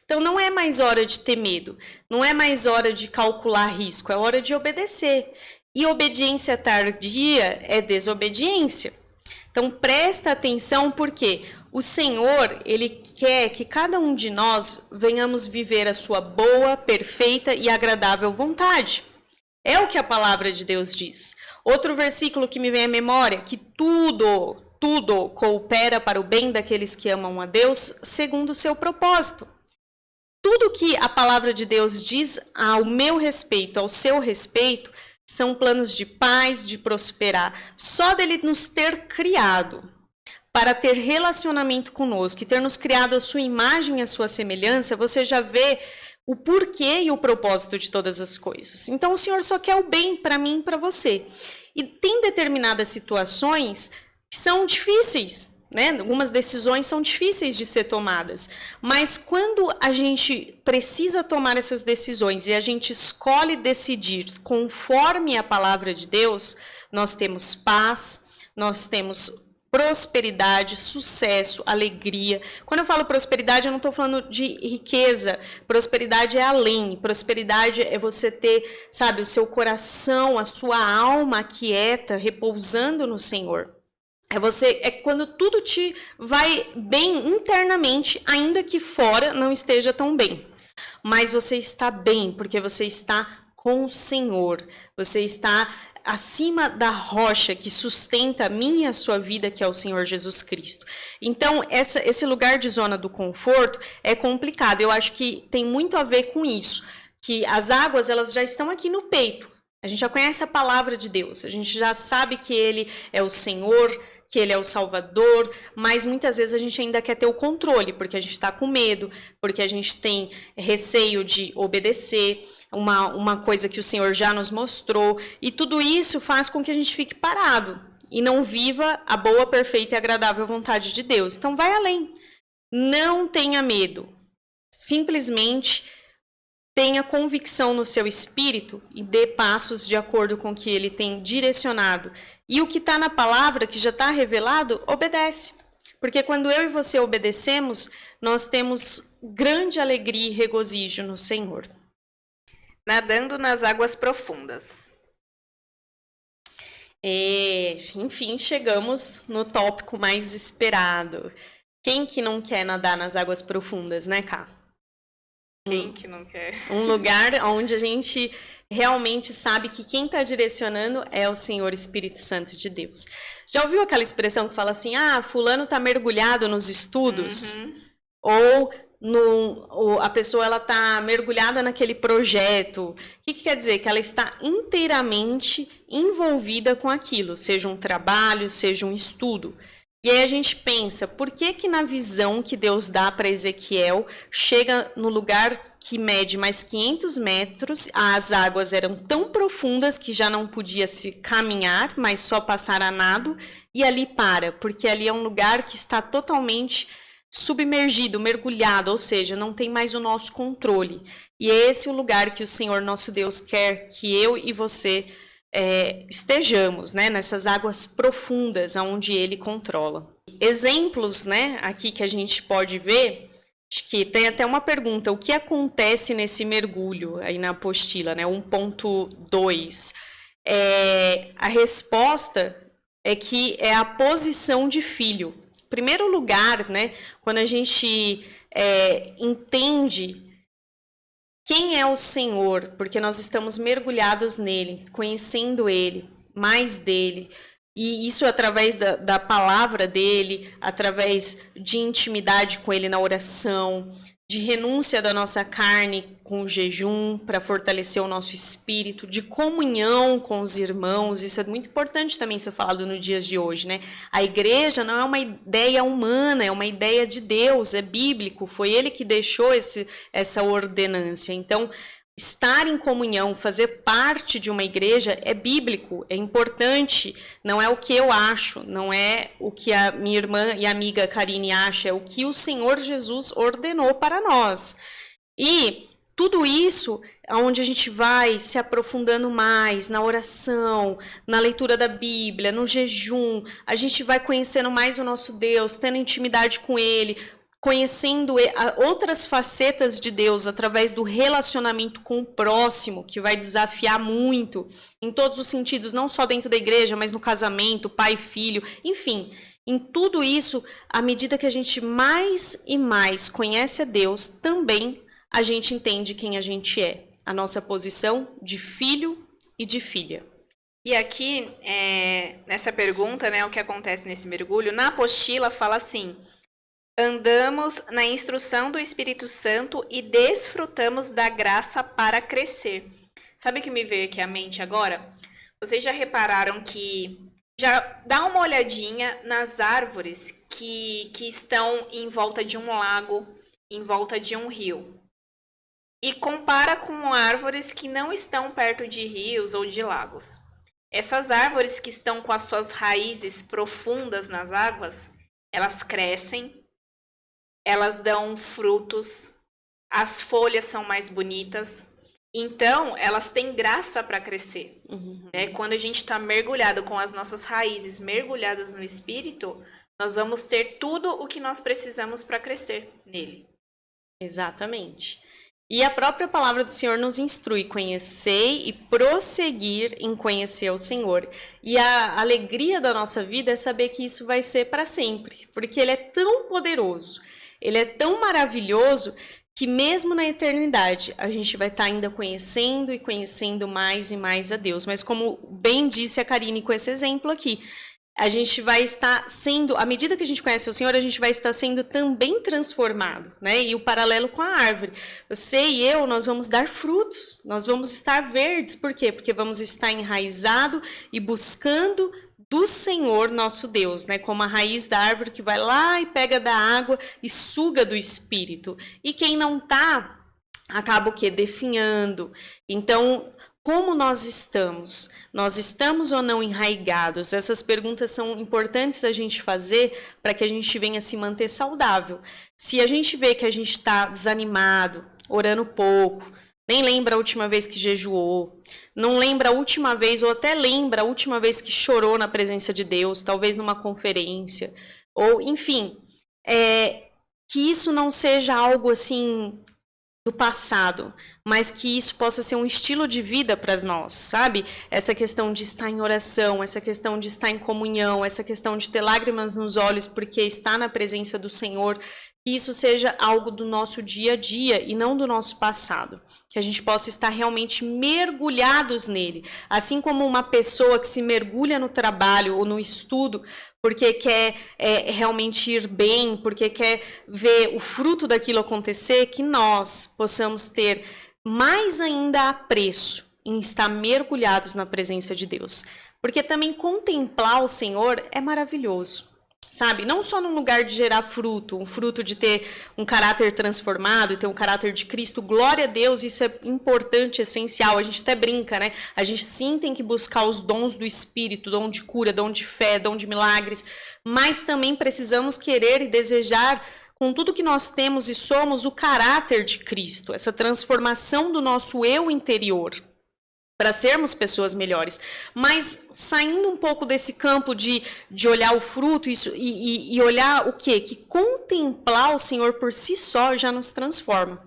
Então, não é mais hora de ter medo, não é mais hora de calcular risco, é hora de obedecer. E obediência tardia é desobediência. Então, presta atenção porque o Senhor, Ele quer que cada um de nós venhamos viver a sua boa, perfeita e agradável vontade. É o que a palavra de Deus diz. Outro versículo que me vem à memória, que tudo coopera para o bem daqueles que amam a Deus, segundo o seu propósito. Tudo que a palavra de Deus diz ao meu respeito, ao seu respeito, são planos de paz, de prosperar. Só dele nos ter criado para ter relacionamento conosco e ter nos criado a sua imagem e a sua semelhança, você já vê o porquê e o propósito de todas as coisas. Então, o Senhor só quer o bem para mim e para você. E tem determinadas situações que são difíceis, né? Algumas decisões são difíceis de ser tomadas, mas quando a gente precisa tomar essas decisões e a gente escolhe decidir conforme a palavra de Deus, nós temos paz, nós temos prosperidade, sucesso, alegria. Quando eu falo prosperidade, eu não estou falando de riqueza. Prosperidade é além. Prosperidade é você ter, sabe, o seu coração, a sua alma quieta, repousando no Senhor. É quando tudo te vai bem internamente, ainda que fora não esteja tão bem. Mas você está bem, porque você está com o Senhor. Você está acima da rocha que sustenta a minha e a sua vida, que é o Senhor Jesus Cristo. Então, esse lugar de zona do conforto é complicado. Eu acho que tem muito a ver com isso, que as águas elas já estão aqui no peito. A gente já conhece a palavra de Deus, a gente já sabe que Ele é o Senhor, que Ele é o Salvador, mas muitas vezes a gente ainda quer ter o controle, porque a gente está com medo, porque a gente tem receio de obedecer uma coisa que o Senhor já nos mostrou, e tudo isso faz com que a gente fique parado e não viva a boa, perfeita e agradável vontade de Deus. Então vai além, não tenha medo, simplesmente tenha convicção no seu espírito e dê passos de acordo com o que Ele tem direcionado. E o que está na palavra, que já está revelado, obedece. Porque quando eu e você obedecemos, nós temos grande alegria e regozijo no Senhor. Nadando nas águas profundas. Enfim, chegamos no tópico mais esperado. Quem que não quer nadar nas águas profundas, né, Ká? Quem que não quer? Um lugar onde a gente realmente sabe que quem está direcionando é o Senhor Espírito Santo de Deus. Já ouviu aquela expressão que fala assim, fulano está mergulhado nos estudos? Ou a pessoa ela está mergulhada naquele projeto. O que quer dizer? Que ela está inteiramente envolvida com aquilo, seja um trabalho, seja um estudo. E aí a gente pensa, por que na visão que Deus dá para Ezequiel, chega no lugar que mede mais 500 metros, as águas eram tão profundas que já não podia se caminhar, mas só passar a nado, e ali para, porque ali é um lugar que está totalmente submergido, mergulhado, ou seja, não tem mais o nosso controle. E é esse o lugar que o Senhor nosso Deus quer que eu e você estejamos, né, nessas águas profundas onde Ele controla. Exemplos, né, aqui que a gente pode ver, acho que tem até uma pergunta, o que acontece nesse mergulho aí na apostila, né, 1.2? A resposta é que é a posição de filho. Em primeiro lugar, né, quando a gente entende Quem é o Senhor? Porque nós estamos mergulhados nele, conhecendo ele, mais dele. E isso através da palavra dele, através de intimidade com ele na oração, de renúncia da nossa carne com o jejum para fortalecer o nosso espírito, de comunhão com os irmãos. Isso é muito importante também ser falado nos dias de hoje, né? A igreja não é uma ideia humana, é uma ideia de Deus, é bíblico. Foi ele que deixou essa ordenância. Então, estar em comunhão, fazer parte de uma igreja é bíblico, é importante, não é o que eu acho, não é o que a minha irmã e amiga Karine acha, é o que o Senhor Jesus ordenou para nós. E tudo isso, onde a gente vai se aprofundando mais na oração, na leitura da Bíblia, no jejum, a gente vai conhecendo mais o nosso Deus, tendo intimidade com Ele, conhecendo outras facetas de Deus através do relacionamento com o próximo, que vai desafiar muito em todos os sentidos, não só dentro da igreja, mas no casamento, pai e filho, enfim. Em tudo isso, à medida que a gente mais e mais conhece a Deus, também a gente entende quem a gente é, a nossa posição de filho e de filha. E aqui, nessa pergunta, né, o que acontece nesse mergulho, na apostila fala assim: andamos na instrução do Espírito Santo e desfrutamos da graça para crescer. Sabe o que me veio aqui à mente agora? Vocês já repararam que... Já dá uma olhadinha nas árvores que estão em volta de um lago, em volta de um rio. E compara com árvores que não estão perto de rios ou de lagos. Essas árvores que estão com as suas raízes profundas nas águas, elas crescem, elas dão frutos, as folhas são mais bonitas, então elas têm graça para crescer. Né? Quando a gente está mergulhado com as nossas raízes mergulhadas no Espírito, nós vamos ter tudo o que nós precisamos para crescer nele. Exatamente. E a própria palavra do Senhor nos instrui: conhecer e prosseguir em conhecer o Senhor. E a alegria da nossa vida é saber que isso vai ser para sempre, porque Ele é tão poderoso, Ele é tão maravilhoso, que mesmo na eternidade a gente vai estar ainda conhecendo e conhecendo mais e mais a Deus. Mas como bem disse a Karine com esse exemplo aqui, a gente vai estar sendo, à medida que a gente conhece o Senhor, a gente vai estar sendo também transformado, né? E o paralelo com a árvore. Você e eu, nós vamos dar frutos, nós vamos estar verdes. Por quê? Porque vamos estar enraizado e buscando do Senhor nosso Deus, né? Como a raiz da árvore que vai lá e pega da água e suga do Espírito. E quem não tá, acaba o quê? Definhando. Então, como nós estamos? Nós estamos ou não enraigados? Essas perguntas são importantes a gente fazer para que a gente venha se manter saudável. Se a gente vê que a gente está desanimado, orando pouco, nem lembra a última vez que jejuou, não lembra a última vez, ou até lembra a última vez que chorou na presença de Deus, talvez numa conferência, ou enfim, que isso não seja algo assim do passado, mas que isso possa ser um estilo de vida para nós, sabe? Essa questão de estar em oração, essa questão de estar em comunhão, essa questão de ter lágrimas nos olhos porque está na presença do Senhor, que isso seja algo do nosso dia a dia e não do nosso passado, que a gente possa estar realmente mergulhados nele, assim como uma pessoa que se mergulha no trabalho ou no estudo porque quer realmente ir bem, porque quer ver o fruto daquilo acontecer, que nós possamos ter mais ainda apreço em estar mergulhados na presença de Deus. Porque também contemplar o Senhor é maravilhoso, sabe? Não só num lugar de gerar fruto, um fruto de ter um caráter transformado, ter um caráter de Cristo, glória a Deus, isso é importante, essencial, a gente até brinca, né? A gente sim tem que buscar os dons do Espírito, dom de cura, dom de fé, dom de milagres, mas também precisamos querer e desejar, com tudo que nós temos e somos, o caráter de Cristo, essa transformação do nosso eu interior, para sermos pessoas melhores, mas saindo um pouco desse campo de olhar o fruto e olhar o quê? Que contemplar o Senhor por si só já nos transforma.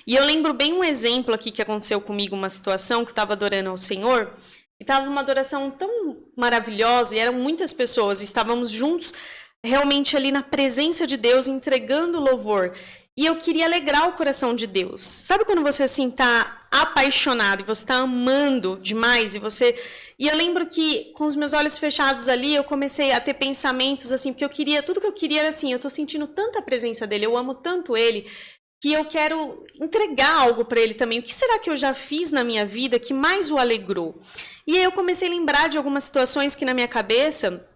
E eu lembro bem um exemplo aqui que aconteceu comigo, uma situação que eu estava adorando ao Senhor, e estava uma adoração tão maravilhosa, e eram muitas pessoas, estávamos juntos realmente ali na presença de Deus, entregando louvor. E eu queria alegrar o coração de Deus. Sabe quando você assim tá apaixonado e você tá amando demais e eu lembro que com os meus olhos fechados ali, eu comecei a ter pensamentos assim, porque tudo que eu queria era assim, eu tô sentindo tanta presença dele, eu amo tanto ele, que eu quero entregar algo para ele também. O que será que eu já fiz na minha vida que mais o alegrou? E aí eu comecei a lembrar de algumas situações que na minha cabeça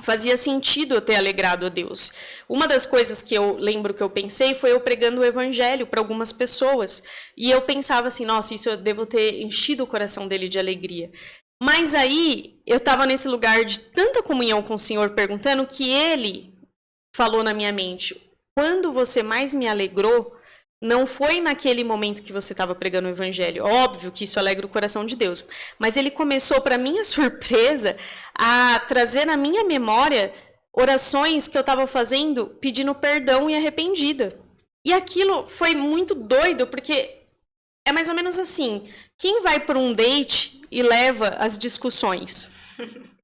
fazia sentido eu ter alegrado a Deus. Uma das coisas que eu lembro que eu pensei foi eu pregando o evangelho para algumas pessoas. E eu pensava assim, nossa, isso eu devo ter enchido o coração dele de alegria. Mas aí eu estava nesse lugar de tanta comunhão com o Senhor perguntando que ele falou na minha mente, quando você mais me alegrou, não foi naquele momento que você estava pregando o evangelho. Óbvio que isso alegra o coração de Deus. Mas ele começou, para minha surpresa, a trazer na minha memória orações que eu estava fazendo pedindo perdão e arrependida. E aquilo foi muito doido, porque é mais ou menos assim. Quem vai para um date e leva as discussões?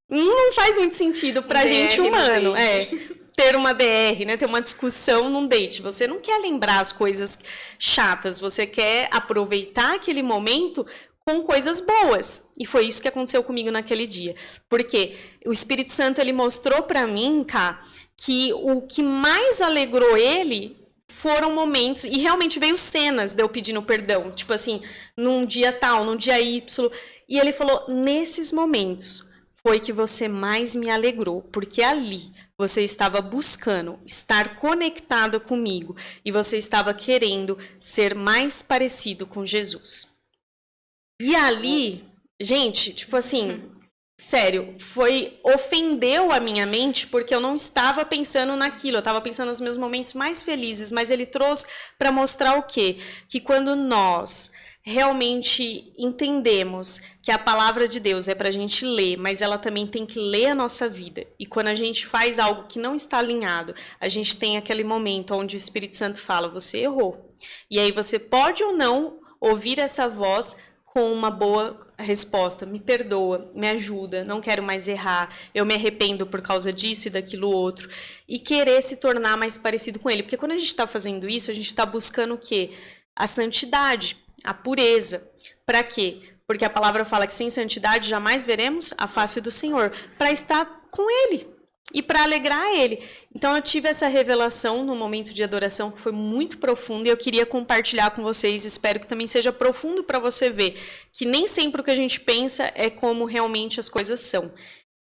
Não faz muito sentido para a gente humano. Ter uma DR, né? Ter uma discussão num date. Você não quer lembrar as coisas chatas, você quer aproveitar aquele momento com coisas boas. E foi isso que aconteceu comigo naquele dia. Porque o Espírito Santo, ele mostrou para mim, cá, que o que mais alegrou ele foram momentos, e realmente veio cenas de eu pedindo perdão, tipo assim, num dia tal, num dia Y, e ele falou, nesses momentos foi que você mais me alegrou, porque ali você estava buscando estar conectado comigo e você estava querendo ser mais parecido com Jesus. E ali, gente, tipo assim, sério, ofendeu a minha mente porque eu não estava pensando naquilo, eu estava pensando nos meus momentos mais felizes, mas ele trouxe para mostrar o quê? Que quando nós realmente entendemos que a palavra de Deus é para a gente ler, mas ela também tem que ler a nossa vida. E quando a gente faz algo que não está alinhado, a gente tem aquele momento onde o Espírito Santo fala, você errou. E aí você pode ou não ouvir essa voz com uma boa resposta, me perdoa, me ajuda, não quero mais errar, eu me arrependo por causa disso e daquilo outro, e querer se tornar mais parecido com ele. Porque quando a gente está fazendo isso, a gente está buscando o quê? A santidade, a pureza. Para quê? Porque a palavra fala que sem santidade jamais veremos a face do Senhor, para estar com Ele e para alegrar Ele. Então eu tive essa revelação no momento de adoração que foi muito profunda e eu queria compartilhar com vocês, espero que também seja profundo para você ver que nem sempre o que a gente pensa é como realmente as coisas são.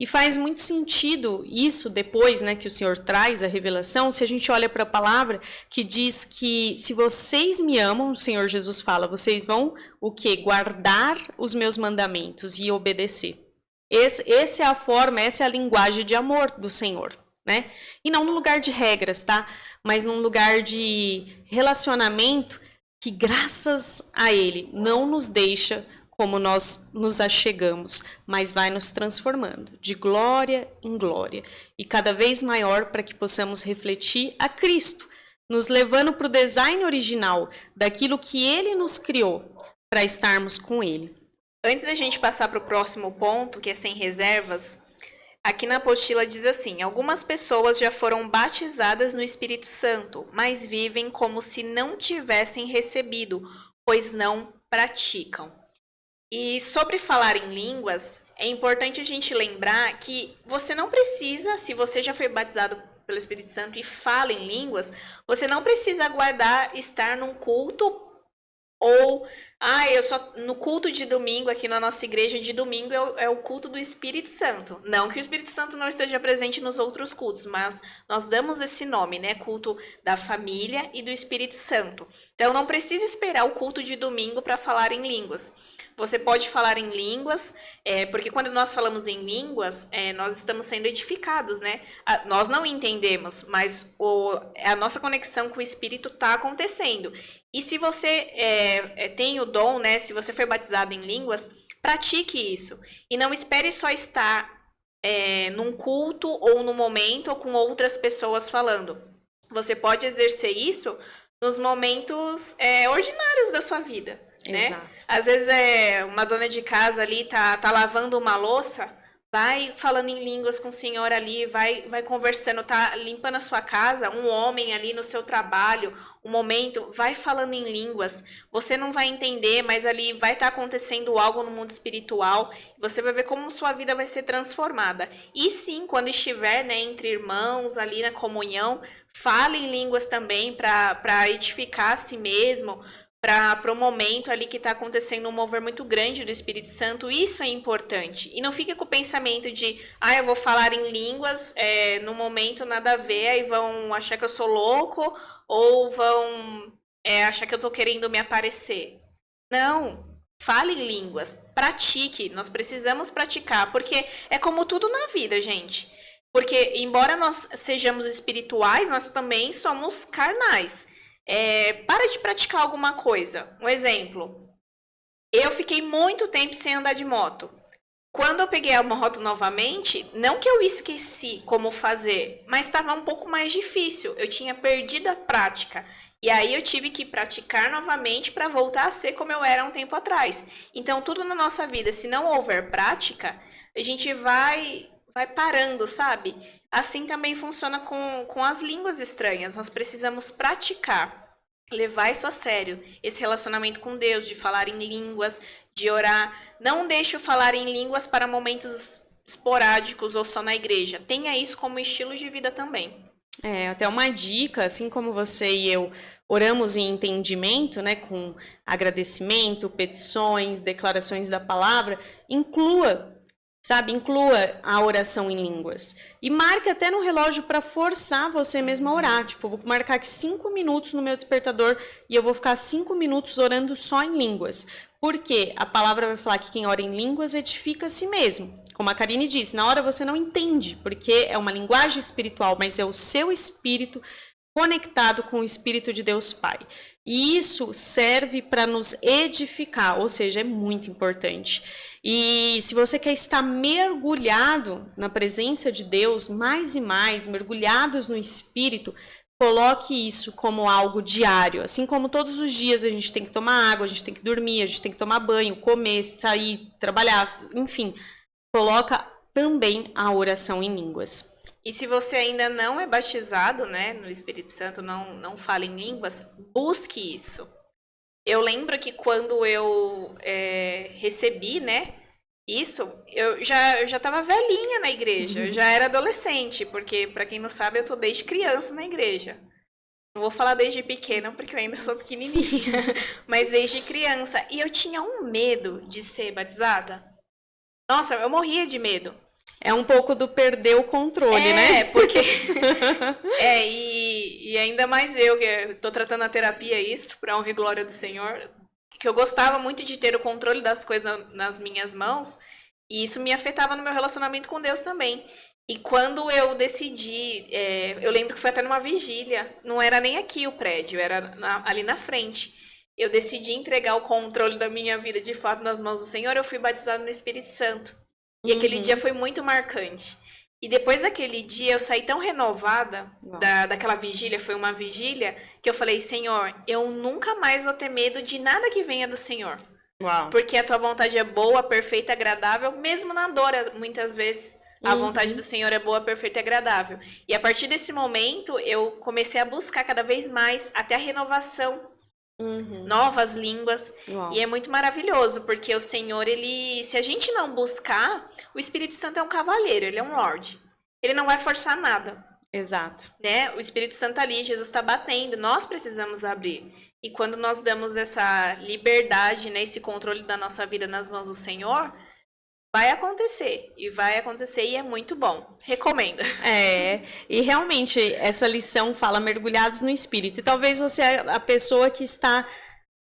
E faz muito sentido isso depois, né, que o Senhor traz a revelação, se a gente olha para a palavra que diz que se vocês me amam, o Senhor Jesus fala, vocês vão o quê? Guardar os meus mandamentos e obedecer. Essa é a forma, essa é a linguagem de amor do Senhor, né? E não no lugar de regras, tá? Mas num lugar de relacionamento que, graças a Ele, não nos deixa como nós nos achegamos, mas vai nos transformando de glória em glória e cada vez maior para que possamos refletir a Cristo, nos levando para o design original daquilo que Ele nos criou para estarmos com Ele. Antes da gente passar para o próximo ponto, que é sem reservas, aqui na apostila diz assim, algumas pessoas já foram batizadas no Espírito Santo, mas vivem como se não tivessem recebido, pois não praticam. E sobre falar em línguas, é importante a gente lembrar que você não precisa, se você já foi batizado pelo Espírito Santo e fala em línguas, você não precisa aguardar estar num culto ou, eu só no culto de domingo, aqui na nossa igreja de domingo é o culto do Espírito Santo. Não que o Espírito Santo não esteja presente nos outros cultos, mas nós damos esse nome, né? Culto da família e do Espírito Santo. Então não precisa esperar o culto de domingo para falar em línguas. Você pode falar em línguas, porque quando nós falamos em línguas, nós estamos sendo edificados, né? Nós não entendemos, mas a nossa conexão com o Espírito está acontecendo. E se você tem o dom, né? Se você foi batizado em línguas, pratique isso. E não espere só estar num culto ou num momento ou com outras pessoas falando. Você pode exercer isso nos momentos ordinários da sua vida. Né? Às vezes uma dona de casa ali tá lavando uma louça, Vai falando em línguas com o Senhor ali, vai conversando, tá limpando a sua casa, um homem ali no seu trabalho, um momento, vai falando em línguas. Você não vai entender, mas ali vai estar acontecendo algo no mundo espiritual. Você vai ver como sua vida vai ser transformada. E sim, quando estiver, né, entre irmãos ali na comunhão, fale em línguas também para edificar a si mesmo, para o momento ali que está acontecendo um mover muito grande do Espírito Santo. Isso é importante. E não fique com o pensamento de, eu vou falar em línguas, no momento nada a ver, aí vão achar que eu sou louco, ou vão achar que eu estou querendo me aparecer. Não, fale em línguas, pratique, nós precisamos praticar, porque é como tudo na vida, gente. Porque, embora nós sejamos espirituais, nós também somos carnais. Para de praticar alguma coisa. Um exemplo. Eu fiquei muito tempo sem andar de moto. Quando eu peguei a moto novamente, não que eu esqueci como fazer, mas estava um pouco mais difícil. Eu tinha perdido a prática. E aí eu tive que praticar novamente para voltar a ser como eu era um tempo atrás. Então, tudo na nossa vida, se não houver prática, a gente vai parando, sabe? Assim também funciona com as línguas estranhas. Nós precisamos praticar, levar isso a sério, esse relacionamento com Deus, de falar em línguas, de orar. Não deixe o falar em línguas para momentos esporádicos ou só na igreja. Tenha isso como estilo de vida também. Até uma dica, assim como você e eu oramos em entendimento, né, com agradecimento, petições, declarações da palavra, inclua a oração em línguas. E marque até no relógio para forçar você mesmo a orar. Tipo, eu vou marcar aqui 5 minutos no meu despertador e eu vou ficar 5 minutos orando só em línguas. Porque a palavra vai falar que quem ora em línguas edifica a si mesmo. Como a Karine disse, na hora você não entende, porque é uma linguagem espiritual, mas é o seu espírito conectado com o Espírito de Deus Pai. E isso serve para nos edificar, ou seja, é muito importante. E se você quer estar mergulhado na presença de Deus, mais e mais, mergulhados no Espírito, coloque isso como algo diário. Assim como todos os dias a gente tem que tomar água, a gente tem que dormir, a gente tem que tomar banho, comer, sair, trabalhar, enfim. Coloca também a oração em línguas. E se você ainda não é batizado, né, no Espírito Santo, não fala em línguas, busque isso. Eu lembro que quando eu recebi, né, isso, eu já estava velhinha na igreja, eu já era adolescente, porque, para quem não sabe, eu tô desde criança na igreja. Não vou falar desde pequena, porque eu ainda sou pequenininha, mas desde criança. E eu tinha um medo de ser batizada. Nossa, eu morria de medo. É um pouco do perder o controle, né? Porque... e ainda mais eu, que estou tratando a terapia isso, para honra e glória do Senhor, que eu gostava muito de ter o controle das coisas nas minhas mãos, e isso me afetava no meu relacionamento com Deus também. E quando eu decidi, eu lembro que foi até numa vigília, não era nem aqui o prédio, era ali na frente. Eu decidi entregar o controle da minha vida de fato nas mãos do Senhor, eu fui batizada no Espírito Santo. E aquele dia foi muito marcante. E depois daquele dia eu saí tão renovada daquela vigília, foi uma vigília, que eu falei, Senhor, eu nunca mais vou ter medo de nada que venha do Senhor. Uau. Porque a tua vontade é boa, perfeita, agradável, mesmo na dor, muitas vezes. A vontade do Senhor é boa, perfeita e agradável. E a partir desse momento, eu comecei a buscar cada vez mais até a renovação. Novas línguas. Uau. E é muito maravilhoso, porque o Senhor, se a gente não buscar, o Espírito Santo é um cavalheiro, ele é um lorde. Ele não vai forçar nada. Exato. Né? O Espírito Santo ali, Jesus está batendo, nós precisamos abrir. E quando nós damos essa liberdade, né, esse controle da nossa vida nas mãos do Senhor, vai acontecer, e é muito bom. Recomendo. E realmente essa lição fala mergulhados no Espírito. E talvez você é a pessoa que está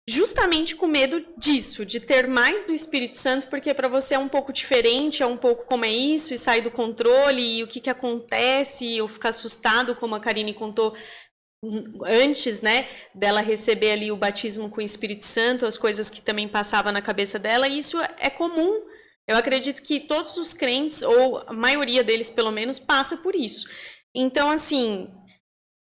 justamente com medo disso, de ter mais do Espírito Santo, porque para você é um pouco diferente, é um pouco como é isso, e sai do controle, e o que acontece, ou ficar assustado, como a Karine contou antes, né, dela receber ali o batismo com o Espírito Santo, as coisas que também passavam na cabeça dela, e isso é comum. Eu acredito que todos os crentes, ou a maioria deles pelo menos, passa por isso. Então, assim,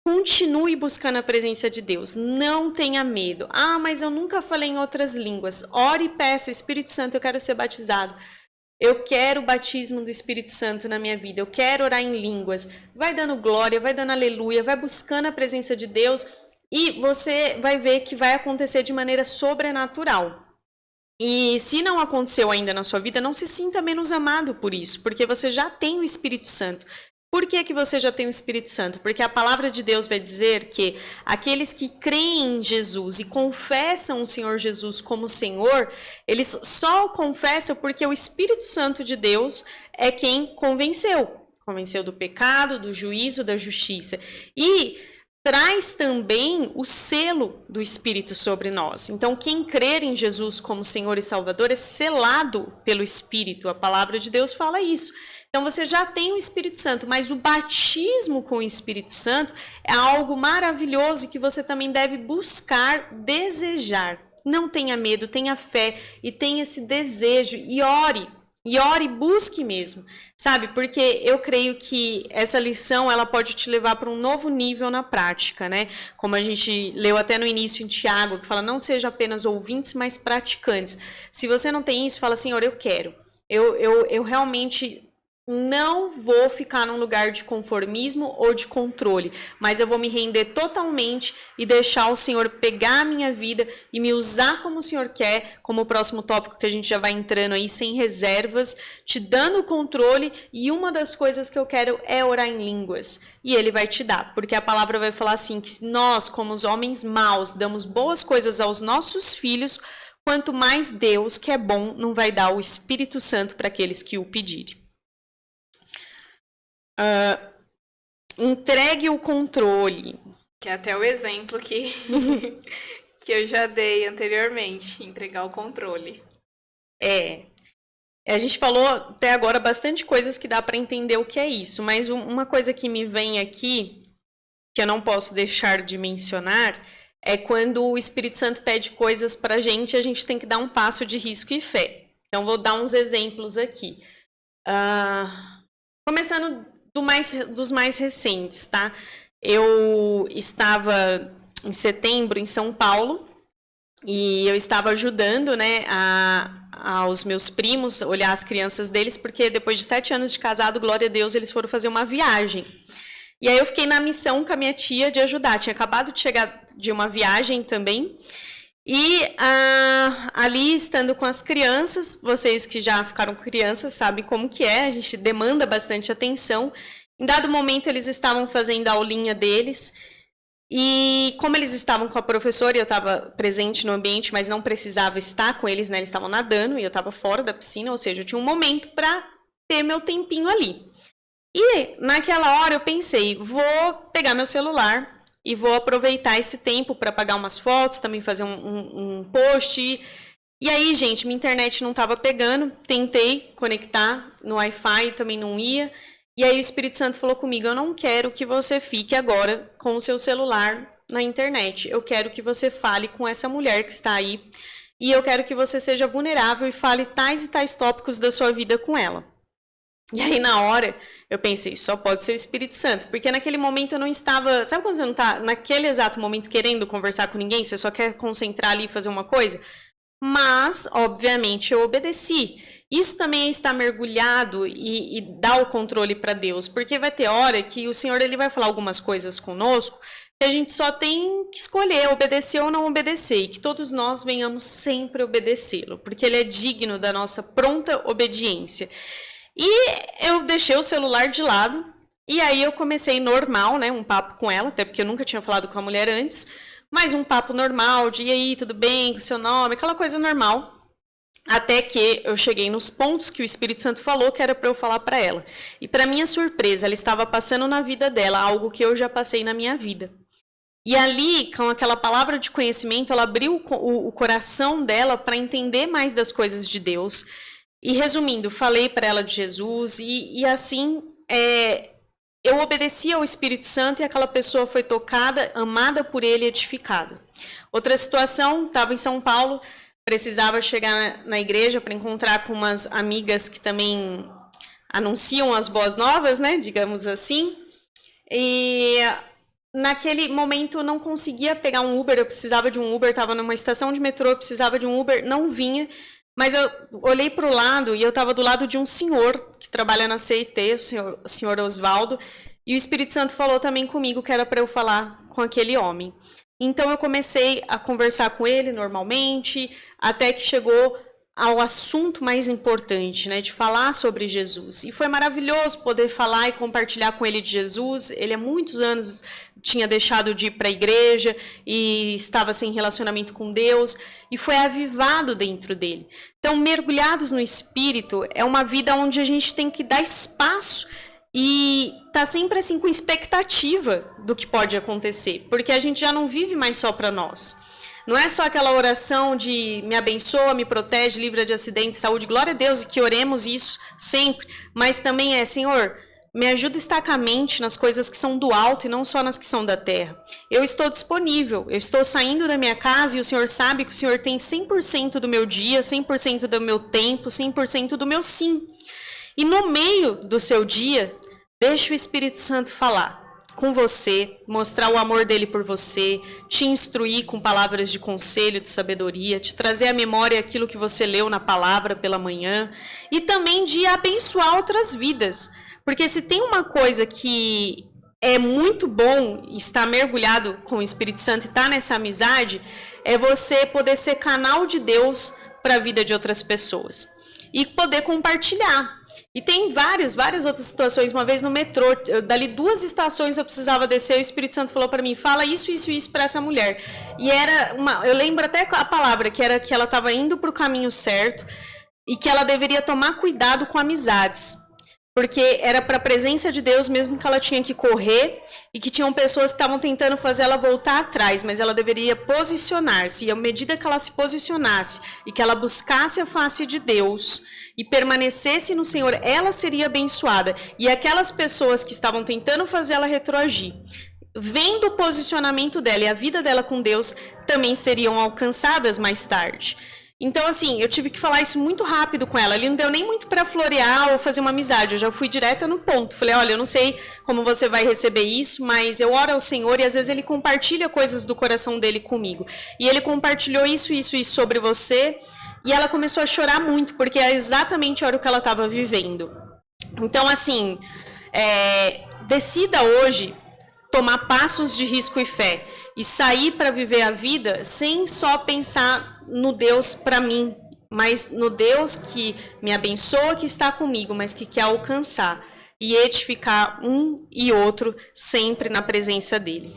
continue buscando a presença de Deus. Não tenha medo. Mas eu nunca falei em outras línguas. Ore e peça, Espírito Santo, eu quero ser batizado. Eu quero o batismo do Espírito Santo na minha vida, eu quero orar em línguas. Vai dando glória, vai dando aleluia, vai buscando a presença de Deus e você vai ver que vai acontecer de maneira sobrenatural. E se não aconteceu ainda na sua vida, não se sinta menos amado por isso, porque você já tem o Espírito Santo. Por que que você já tem o Espírito Santo? Porque a palavra de Deus vai dizer que aqueles que creem em Jesus e confessam o Senhor Jesus como Senhor, eles só o confessam porque o Espírito Santo de Deus é quem convenceu. Convenceu do pecado, do juízo, da justiça. E traz também o selo do Espírito sobre nós. Então, quem crer em Jesus como Senhor e Salvador é selado pelo Espírito. A palavra de Deus fala isso. Então, você já tem o Espírito Santo, mas o batismo com o Espírito Santo é algo maravilhoso que você também deve buscar, desejar. Não tenha medo, tenha fé e tenha esse desejo e ore. E ore, busque mesmo, sabe? Porque eu creio que essa lição ela pode te levar para um novo nível na prática, né? Como a gente leu até no início em Tiago, que fala, não seja apenas ouvintes, mas praticantes. Se você não tem isso, fala, Senhor, eu quero. Eu realmente não vou ficar num lugar de conformismo ou de controle, mas eu vou me render totalmente e deixar o Senhor pegar a minha vida e me usar como o Senhor quer, como o próximo tópico que a gente já vai entrando aí, sem reservas, te dando o controle, e uma das coisas que eu quero é orar em línguas, e Ele vai te dar, porque a palavra vai falar assim, que nós, como os homens maus, damos boas coisas aos nossos filhos, quanto mais Deus, que é bom, não vai dar o Espírito Santo para aqueles que o pedirem. Entregue o controle. Que é até o exemplo que eu já dei anteriormente, entregar o controle. A gente falou até agora bastante coisas que dá para entender o que é isso, mas uma coisa que me vem aqui, que eu não posso deixar de mencionar, é quando o Espírito Santo pede coisas para a gente tem que dar um passo de risco e fé. Então, vou dar uns exemplos aqui. Começando dos mais recentes, tá? Eu estava em setembro em São Paulo e eu estava ajudando, né, aos meus primos olhar as crianças deles, porque depois de 7 anos de casado, glória a Deus, eles foram fazer uma viagem. E aí eu fiquei na missão com a minha tia de ajudar. Tinha acabado de chegar de uma viagem também. E ali, estando com as crianças, vocês que já ficaram crianças sabem como que é, a gente demanda bastante atenção. Em dado momento, eles estavam fazendo a aulinha deles, e como eles estavam com a professora, eu estava presente no ambiente, mas não precisava estar com eles, né? Eles estavam nadando e eu estava fora da piscina, ou seja, eu tinha um momento para ter meu tempinho ali. E naquela hora eu pensei, vou pegar meu celular e vou aproveitar esse tempo para apagar umas fotos, também fazer um post. E aí, gente, minha internet não estava pegando, tentei conectar no Wi-Fi, também não ia. E aí o Espírito Santo falou comigo, eu não quero que você fique agora com o seu celular na internet. Eu quero que você fale com essa mulher que está aí. E eu quero que você seja vulnerável e fale tais e tais tópicos da sua vida com ela. E aí, na hora, eu pensei, só pode ser o Espírito Santo, porque naquele momento eu não estava... Sabe quando você não está, naquele exato momento, querendo conversar com ninguém? Você só quer concentrar ali e fazer uma coisa? Mas, obviamente, eu obedeci. Isso também é estar mergulhado e dar o controle para Deus, porque vai ter hora que o Senhor ele vai falar algumas coisas conosco que a gente só tem que escolher, obedecer ou não obedecer, e que todos nós venhamos sempre obedecê-lo, porque ele é digno da nossa pronta obediência. E eu deixei o celular de lado, e aí eu comecei normal, né, um papo com ela, até porque eu nunca tinha falado com a mulher antes, mas um papo normal, de e aí, tudo bem, com o seu nome, aquela coisa normal, até que eu cheguei nos pontos que o Espírito Santo falou que era para eu falar para ela. E para minha surpresa, ela estava passando na vida dela algo que eu já passei na minha vida. E ali, com aquela palavra de conhecimento, ela abriu o coração dela para entender mais das coisas de Deus. E resumindo, falei para ela de Jesus e assim eu obedeci ao Espírito Santo e aquela pessoa foi tocada, amada por ele e edificada. Outra situação, estava em São Paulo, precisava chegar na igreja para encontrar com umas amigas que também anunciam as boas novas, né, digamos assim. E naquele momento eu não conseguia pegar um Uber, eu precisava de um Uber, estava numa estação de metrô, eu precisava de um Uber, não vinha. Mas eu olhei para o lado e eu estava do lado de um senhor que trabalha na CIT, o senhor Osvaldo, e o Espírito Santo falou também comigo que era para eu falar com aquele homem. Então eu comecei a conversar com ele normalmente, até que chegou ao assunto mais importante, né, de falar sobre Jesus. E foi maravilhoso poder falar e compartilhar com ele de Jesus. Ele há muitos anos tinha deixado de ir para a igreja e estava sem relacionamento com Deus, e foi avivado dentro dele. Então, mergulhados no Espírito é uma vida onde a gente tem que dar espaço e tá sempre assim com expectativa do que pode acontecer, porque a gente já não vive mais só para nós. Não é só aquela oração de me abençoa, me protege, livra de acidente, saúde, glória a Deus, e que oremos isso sempre, mas também é, Senhor, me ajuda a estacar a mente nas coisas que são do alto e não só nas que são da terra. Eu estou disponível, eu estou saindo da minha casa e o Senhor sabe que o Senhor tem 100% do meu dia, 100% do meu tempo, 100% do meu sim. E no meio do seu dia, deixa o Espírito Santo falar com você, mostrar o amor dele por você, te instruir com palavras de conselho, de sabedoria, te trazer à memória aquilo que você leu na palavra pela manhã e também de abençoar outras vidas. Porque se tem uma coisa que é muito bom estar mergulhado com o Espírito Santo e estar nessa amizade, é você poder ser canal de Deus para a vida de outras pessoas e poder compartilhar. E tem várias outras situações. Uma vez no metrô, dali 2 estações eu precisava descer, o Espírito Santo falou para mim, fala isso para essa mulher. E era eu lembro até a palavra, que era que ela estava indo para o caminho certo e que ela deveria tomar cuidado com amizades. Porque era para a presença de Deus mesmo que ela tinha que correr e que tinham pessoas que estavam tentando fazer ela voltar atrás, mas ela deveria posicionar-se. E à medida que ela se posicionasse e que ela buscasse a face de Deus e permanecesse no Senhor, ela seria abençoada. E aquelas pessoas que estavam tentando fazer ela retroagir, vendo o posicionamento dela e a vida dela com Deus, também seriam alcançadas mais tarde. Então, assim, eu tive que falar isso muito rápido com ela. Ele não deu nem muito para florear ou fazer uma amizade. Eu já fui direta no ponto. Falei, olha, eu não sei como você vai receber isso, mas eu oro ao Senhor e às vezes ele compartilha coisas do coração dele comigo. E ele compartilhou isso sobre você. E ela começou a chorar muito, porque é exatamente a hora que ela estava vivendo. Então, assim, decida hoje tomar passos de risco e fé. E sair para viver a vida sem só pensar no Deus para mim, mas no Deus que me abençoa, que está comigo, mas que quer alcançar e edificar um e outro sempre na presença dele.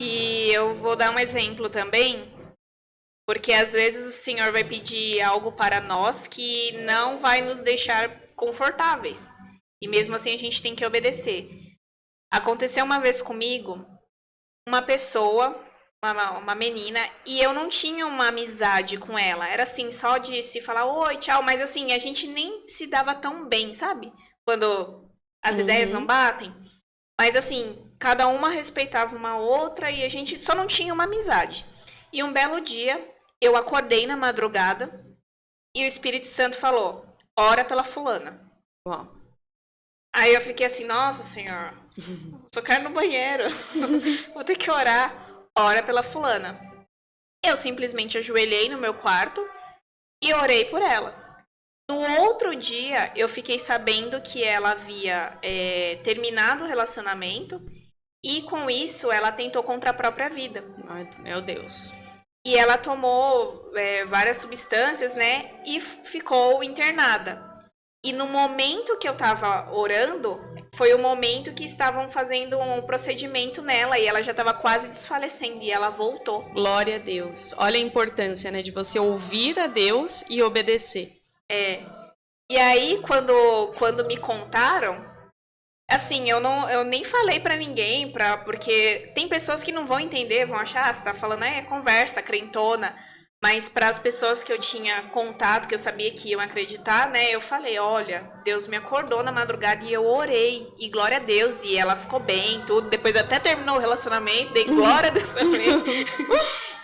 E eu vou dar um exemplo também, porque às vezes o Senhor vai pedir algo para nós que não vai nos deixar confortáveis. E mesmo assim a gente tem que obedecer. Aconteceu uma vez comigo, uma pessoa, uma menina, e eu não tinha uma amizade com ela. Era assim, só de se falar oi, tchau, mas assim, a gente nem se dava tão bem, sabe? Quando as ideias não batem. Mas assim, cada uma respeitava uma outra e a gente só não tinha uma amizade. E um belo dia, eu acordei na madrugada e o Espírito Santo falou, ora pela fulana. Uau. Aí eu fiquei assim, nossa Senhor, só quero ir no banheiro, vou ter que orar. Ora pela fulana. Eu simplesmente ajoelhei no meu quarto e orei por ela. No outro dia, eu fiquei sabendo que ela havia terminado o relacionamento e com isso ela tentou contra a própria vida. Ai, meu Deus. E ela tomou várias substâncias, né? E ficou internada. E no momento que eu tava orando, foi o momento que estavam fazendo um procedimento nela e ela já estava quase desfalecendo e ela voltou. Glória a Deus. Olha a importância, né, de você ouvir a Deus e obedecer. E aí, quando me contaram, assim, eu nem falei pra ninguém, porque tem pessoas que não vão entender, vão achar, você tá falando, conversa, crentona. Mas para as pessoas que eu tinha contato, que eu sabia que iam acreditar, né? Eu falei, olha, Deus me acordou na madrugada e eu orei. E glória a Deus. E ela ficou bem, tudo. Depois até terminou o relacionamento, dei glória a Deus também.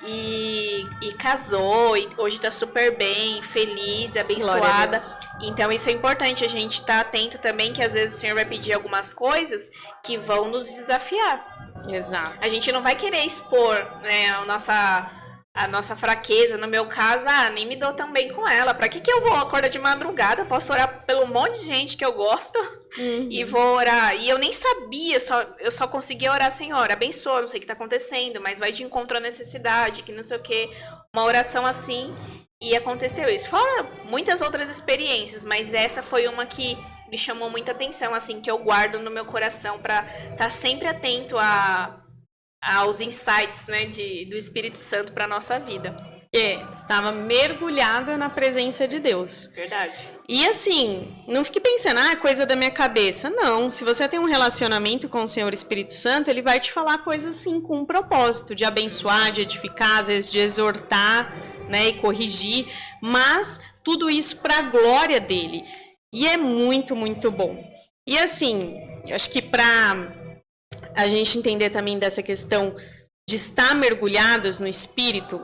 E casou, e hoje tá super bem, feliz, abençoada. Então isso é importante, a gente tá atento também, que às vezes o Senhor vai pedir algumas coisas que vão nos desafiar. Exato. A gente não vai querer expor, né, a nossa fraqueza. No meu caso, nem me dou tão bem com ela. Pra que eu vou acordar de madrugada? Posso orar pelo monte de gente que eu gosto e vou orar. E eu nem sabia, eu só conseguia orar, Senhor, abençoa, não sei o que tá acontecendo, mas vai de encontro à necessidade, que não sei o que. Uma oração assim, e aconteceu isso. Fora muitas outras experiências, mas essa foi uma que me chamou muita atenção, assim, que eu guardo no meu coração pra estar sempre atento aos insights, né, do Espírito Santo para nossa vida. Estava mergulhada na presença de Deus. Verdade. E assim, não fique pensando, coisa da minha cabeça. Não, se você tem um relacionamento com o Senhor Espírito Santo, Ele vai te falar coisas assim com um propósito de abençoar, de edificar, às vezes de exortar, né, e corrigir, mas tudo isso para a glória dele. E é muito, muito bom. E assim, eu acho que para a gente entender também dessa questão de estar mergulhados no Espírito,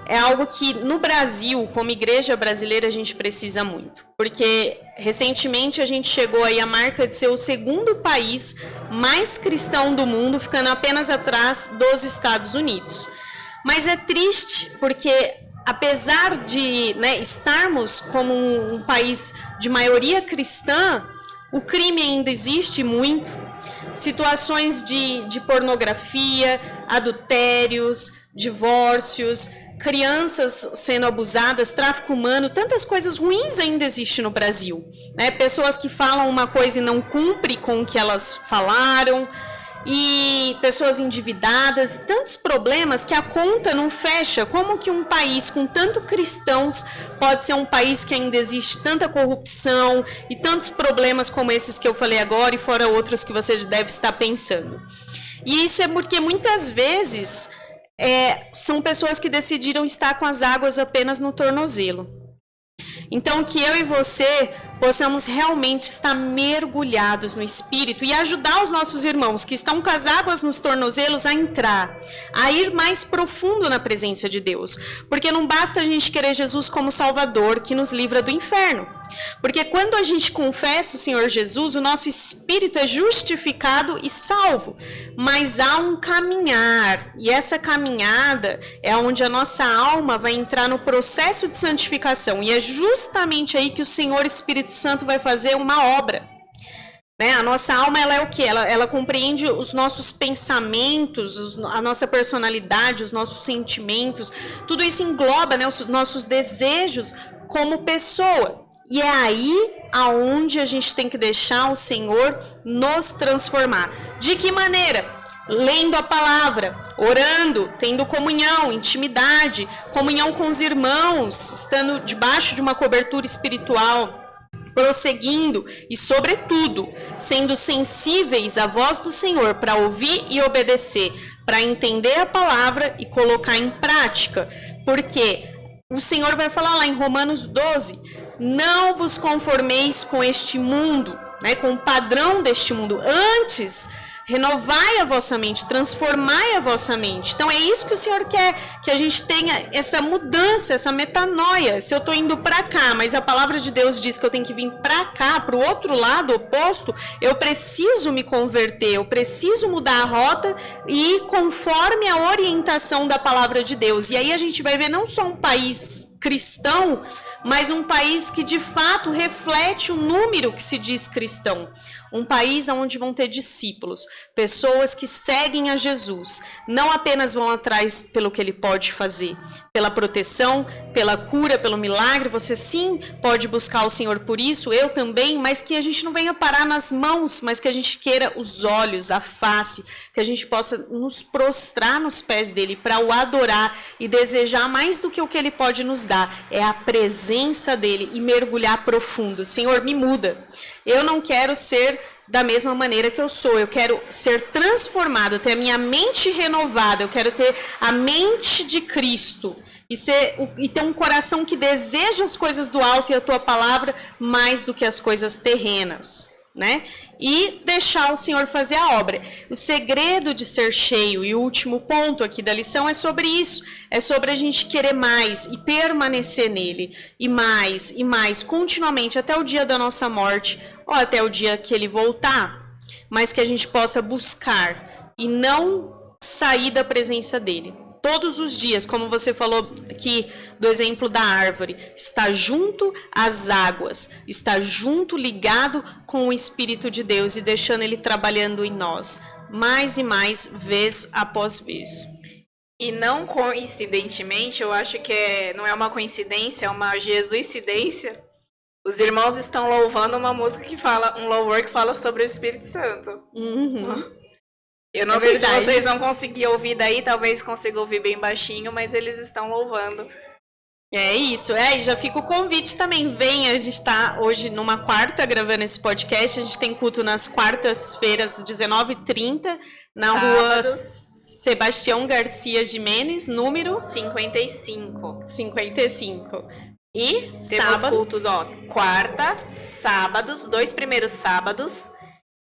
é algo que no Brasil, como igreja brasileira, a gente precisa muito. Porque recentemente a gente chegou aí à marca de ser o segundo país mais cristão do mundo, ficando apenas atrás dos Estados Unidos. Mas é triste porque, apesar de, né, estarmos como um país de maioria cristã, o crime ainda existe muito. Situações de pornografia, adultérios, divórcios, crianças sendo abusadas, tráfico humano, tantas coisas ruins ainda existem no Brasil, né? Pessoas que falam uma coisa e não cumprem com o que elas falaram, e pessoas endividadas, e tantos problemas que a conta não fecha. Como que um país com tanto cristãos pode ser um país que ainda existe tanta corrupção e tantos problemas como esses que eu falei agora, e fora outros que você deve estar pensando? E isso é porque muitas vezes são pessoas que decidiram estar com as águas apenas no tornozelo. Então, que eu e você possamos realmente estar mergulhados no Espírito e ajudar os nossos irmãos que estão com as águas nos tornozelos a entrar, a ir mais profundo na presença de Deus. Porque não basta a gente querer Jesus como Salvador que nos livra do inferno. Porque quando a gente confessa o Senhor Jesus, o nosso espírito é justificado e salvo. Mas há um caminhar, e essa caminhada é onde a nossa alma vai entrar no processo de santificação. E é justamente aí que o Senhor Espírito Santo vai fazer uma obra. A nossa alma, ela é o quê? Ela compreende os nossos pensamentos, a nossa personalidade, os nossos sentimentos. Tudo isso engloba, né, os nossos desejos como pessoa. E é aí aonde a gente tem que deixar o Senhor nos transformar. De que maneira? Lendo a palavra, orando, tendo comunhão, intimidade, comunhão com os irmãos, estando debaixo de uma cobertura espiritual, prosseguindo e, sobretudo, sendo sensíveis à voz do Senhor para ouvir e obedecer, para entender a palavra e colocar em prática. Porque o Senhor vai falar lá em Romanos 12, não vos conformeis com este mundo, né, com o padrão deste mundo, antes renovai a vossa mente, transformai a vossa mente. Então é isso que o Senhor quer, que a gente tenha essa mudança, essa metanoia. Se eu estou indo para cá, mas a palavra de Deus diz que eu tenho que vir para cá, para o outro lado oposto, eu preciso me converter, eu preciso mudar a rota e ir conforme a orientação da palavra de Deus. E aí a gente vai ver não só um país cristão, mas um país que de fato reflete o número que se diz cristão. Um país onde vão ter discípulos, pessoas que seguem a Jesus, não apenas vão atrás pelo que ele pode fazer, pela proteção, pela cura, pelo milagre. Você sim pode buscar o Senhor por isso, eu também, mas que a gente não venha parar nas mãos, mas que a gente queira os olhos, a face, que a gente possa nos prostrar nos pés dele para o adorar e desejar mais do que o que ele pode nos dar, é a presença dele e mergulhar profundo. Senhor, me muda. Eu não quero ser da mesma maneira que eu sou, eu quero ser transformado, ter a minha mente renovada, eu quero ter a mente de Cristo e ter um coração que deseja as coisas do alto e a tua palavra mais do que as coisas terrenas, né? E deixar o Senhor fazer a obra. O segredo de ser cheio, e o último ponto aqui da lição, é sobre isso. É sobre a gente querer mais e permanecer nele. E mais, continuamente, até o dia da nossa morte, ou até o dia que ele voltar. Mas que a gente possa buscar e não sair da presença dele. todos os dias, como você falou aqui do exemplo da árvore, está junto às águas, está junto, ligado com o Espírito de Deus e deixando ele trabalhando em nós, mais e mais, vez após vez. E não coincidentemente, eu acho que não é uma coincidência, é uma jesuicidência. Os irmãos estão louvando uma música que fala, um louvor que fala sobre o Espírito Santo. Eu não sei se vocês vão conseguir ouvir daí, talvez consiga ouvir bem baixinho, mas eles estão louvando. É isso, e já fica o convite também, venha, a gente está hoje numa quarta gravando esse podcast, a gente tem culto nas quartas-feiras, 19h30, na rua Sebastião Garcia Jimenez, número 55. E temos cultos, quarta, sábados, 2 primeiros sábados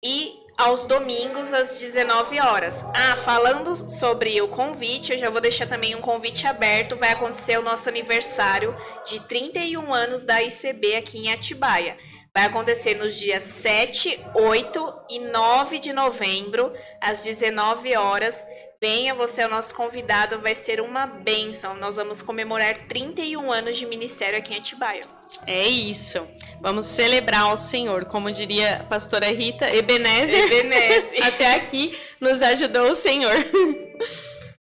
e aos domingos às 19 horas. Falando sobre o convite, eu já vou deixar também um convite aberto. Vai acontecer o nosso aniversário de 31 anos da ICB aqui em Atibaia. Vai acontecer nos dias 7, 8 e 9 de novembro, às 19 horas. Venha, você é o nosso convidado, vai ser uma bênção. Nós vamos comemorar 31 anos de ministério aqui em Atibaia. É isso. Vamos celebrar o Senhor. Como diria a pastora Rita, Ebenezer. Até aqui nos ajudou o Senhor.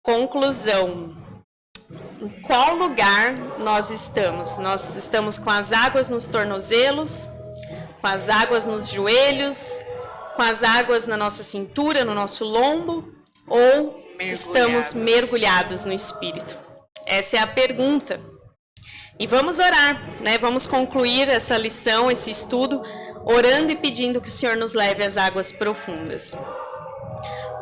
Conclusão. Em qual lugar nós estamos? Nós estamos com as águas nos tornozelos, com as águas nos joelhos, com as águas na nossa cintura, no nosso lombo, ou estamos mergulhados no Espírito? Essa é a pergunta. E vamos orar, né? Vamos concluir essa lição, esse estudo, orando e pedindo que o Senhor nos leve às águas profundas.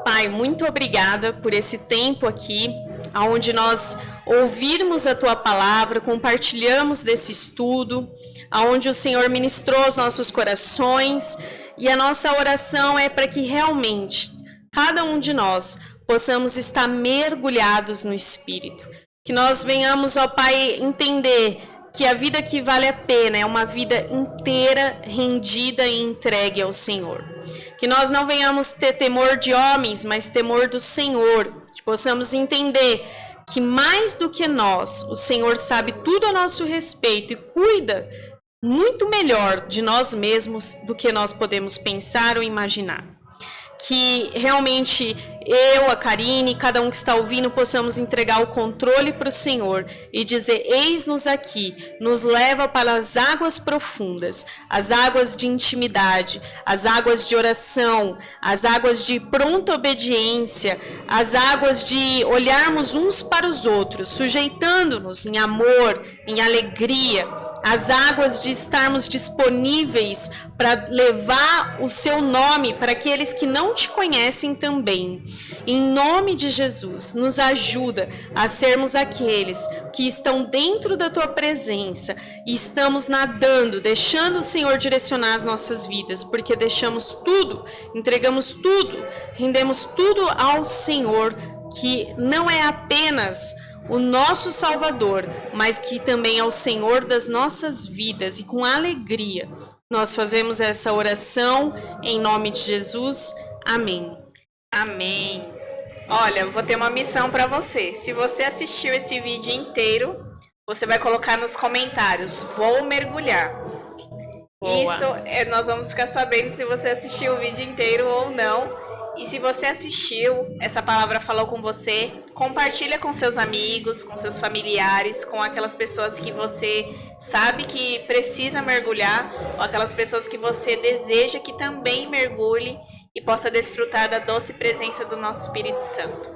Pai, muito obrigada por esse tempo aqui, onde nós ouvirmos a Tua palavra, compartilhamos desse estudo, onde o Senhor ministrou os nossos corações, e a nossa oração é para que realmente cada um de nós possamos estar mergulhados no Espírito. Que nós venhamos, ó Pai, entender que a vida que vale a pena é uma vida inteira rendida e entregue ao Senhor. Que nós não venhamos ter temor de homens, mas temor do Senhor. Que possamos entender que mais do que nós, o Senhor sabe tudo a nosso respeito e cuida muito melhor de nós mesmos do que nós podemos pensar ou imaginar. Que realmente eu, a Karine, cada um que está ouvindo, possamos entregar o controle para o Senhor e dizer, eis-nos aqui, nos leva para as águas profundas, as águas de intimidade, as águas de oração, as águas de pronta obediência, as águas de olharmos uns para os outros, sujeitando-nos em amor, em alegria, as águas de estarmos disponíveis para levar o seu nome para aqueles que não te conhecem também. Em nome de Jesus, nos ajuda a sermos aqueles que estão dentro da Tua presença e estamos nadando, deixando o Senhor direcionar as nossas vidas, porque deixamos tudo, entregamos tudo, rendemos tudo ao Senhor, que não é apenas o nosso Salvador, mas que também é o Senhor das nossas vidas, e com alegria nós fazemos essa oração em nome de Jesus. Amém. Amém. Olha, eu vou ter uma missão para você. Se você assistiu esse vídeo inteiro, você vai colocar nos comentários, vou mergulhar. Boa. Isso, nós vamos ficar sabendo se você assistiu o vídeo inteiro ou não. E se você assistiu, essa palavra falou com você, compartilha com seus amigos, com seus familiares, com aquelas pessoas que você sabe que precisa mergulhar, ou aquelas pessoas que você deseja que também mergulhe e possa desfrutar da doce presença do nosso Espírito Santo.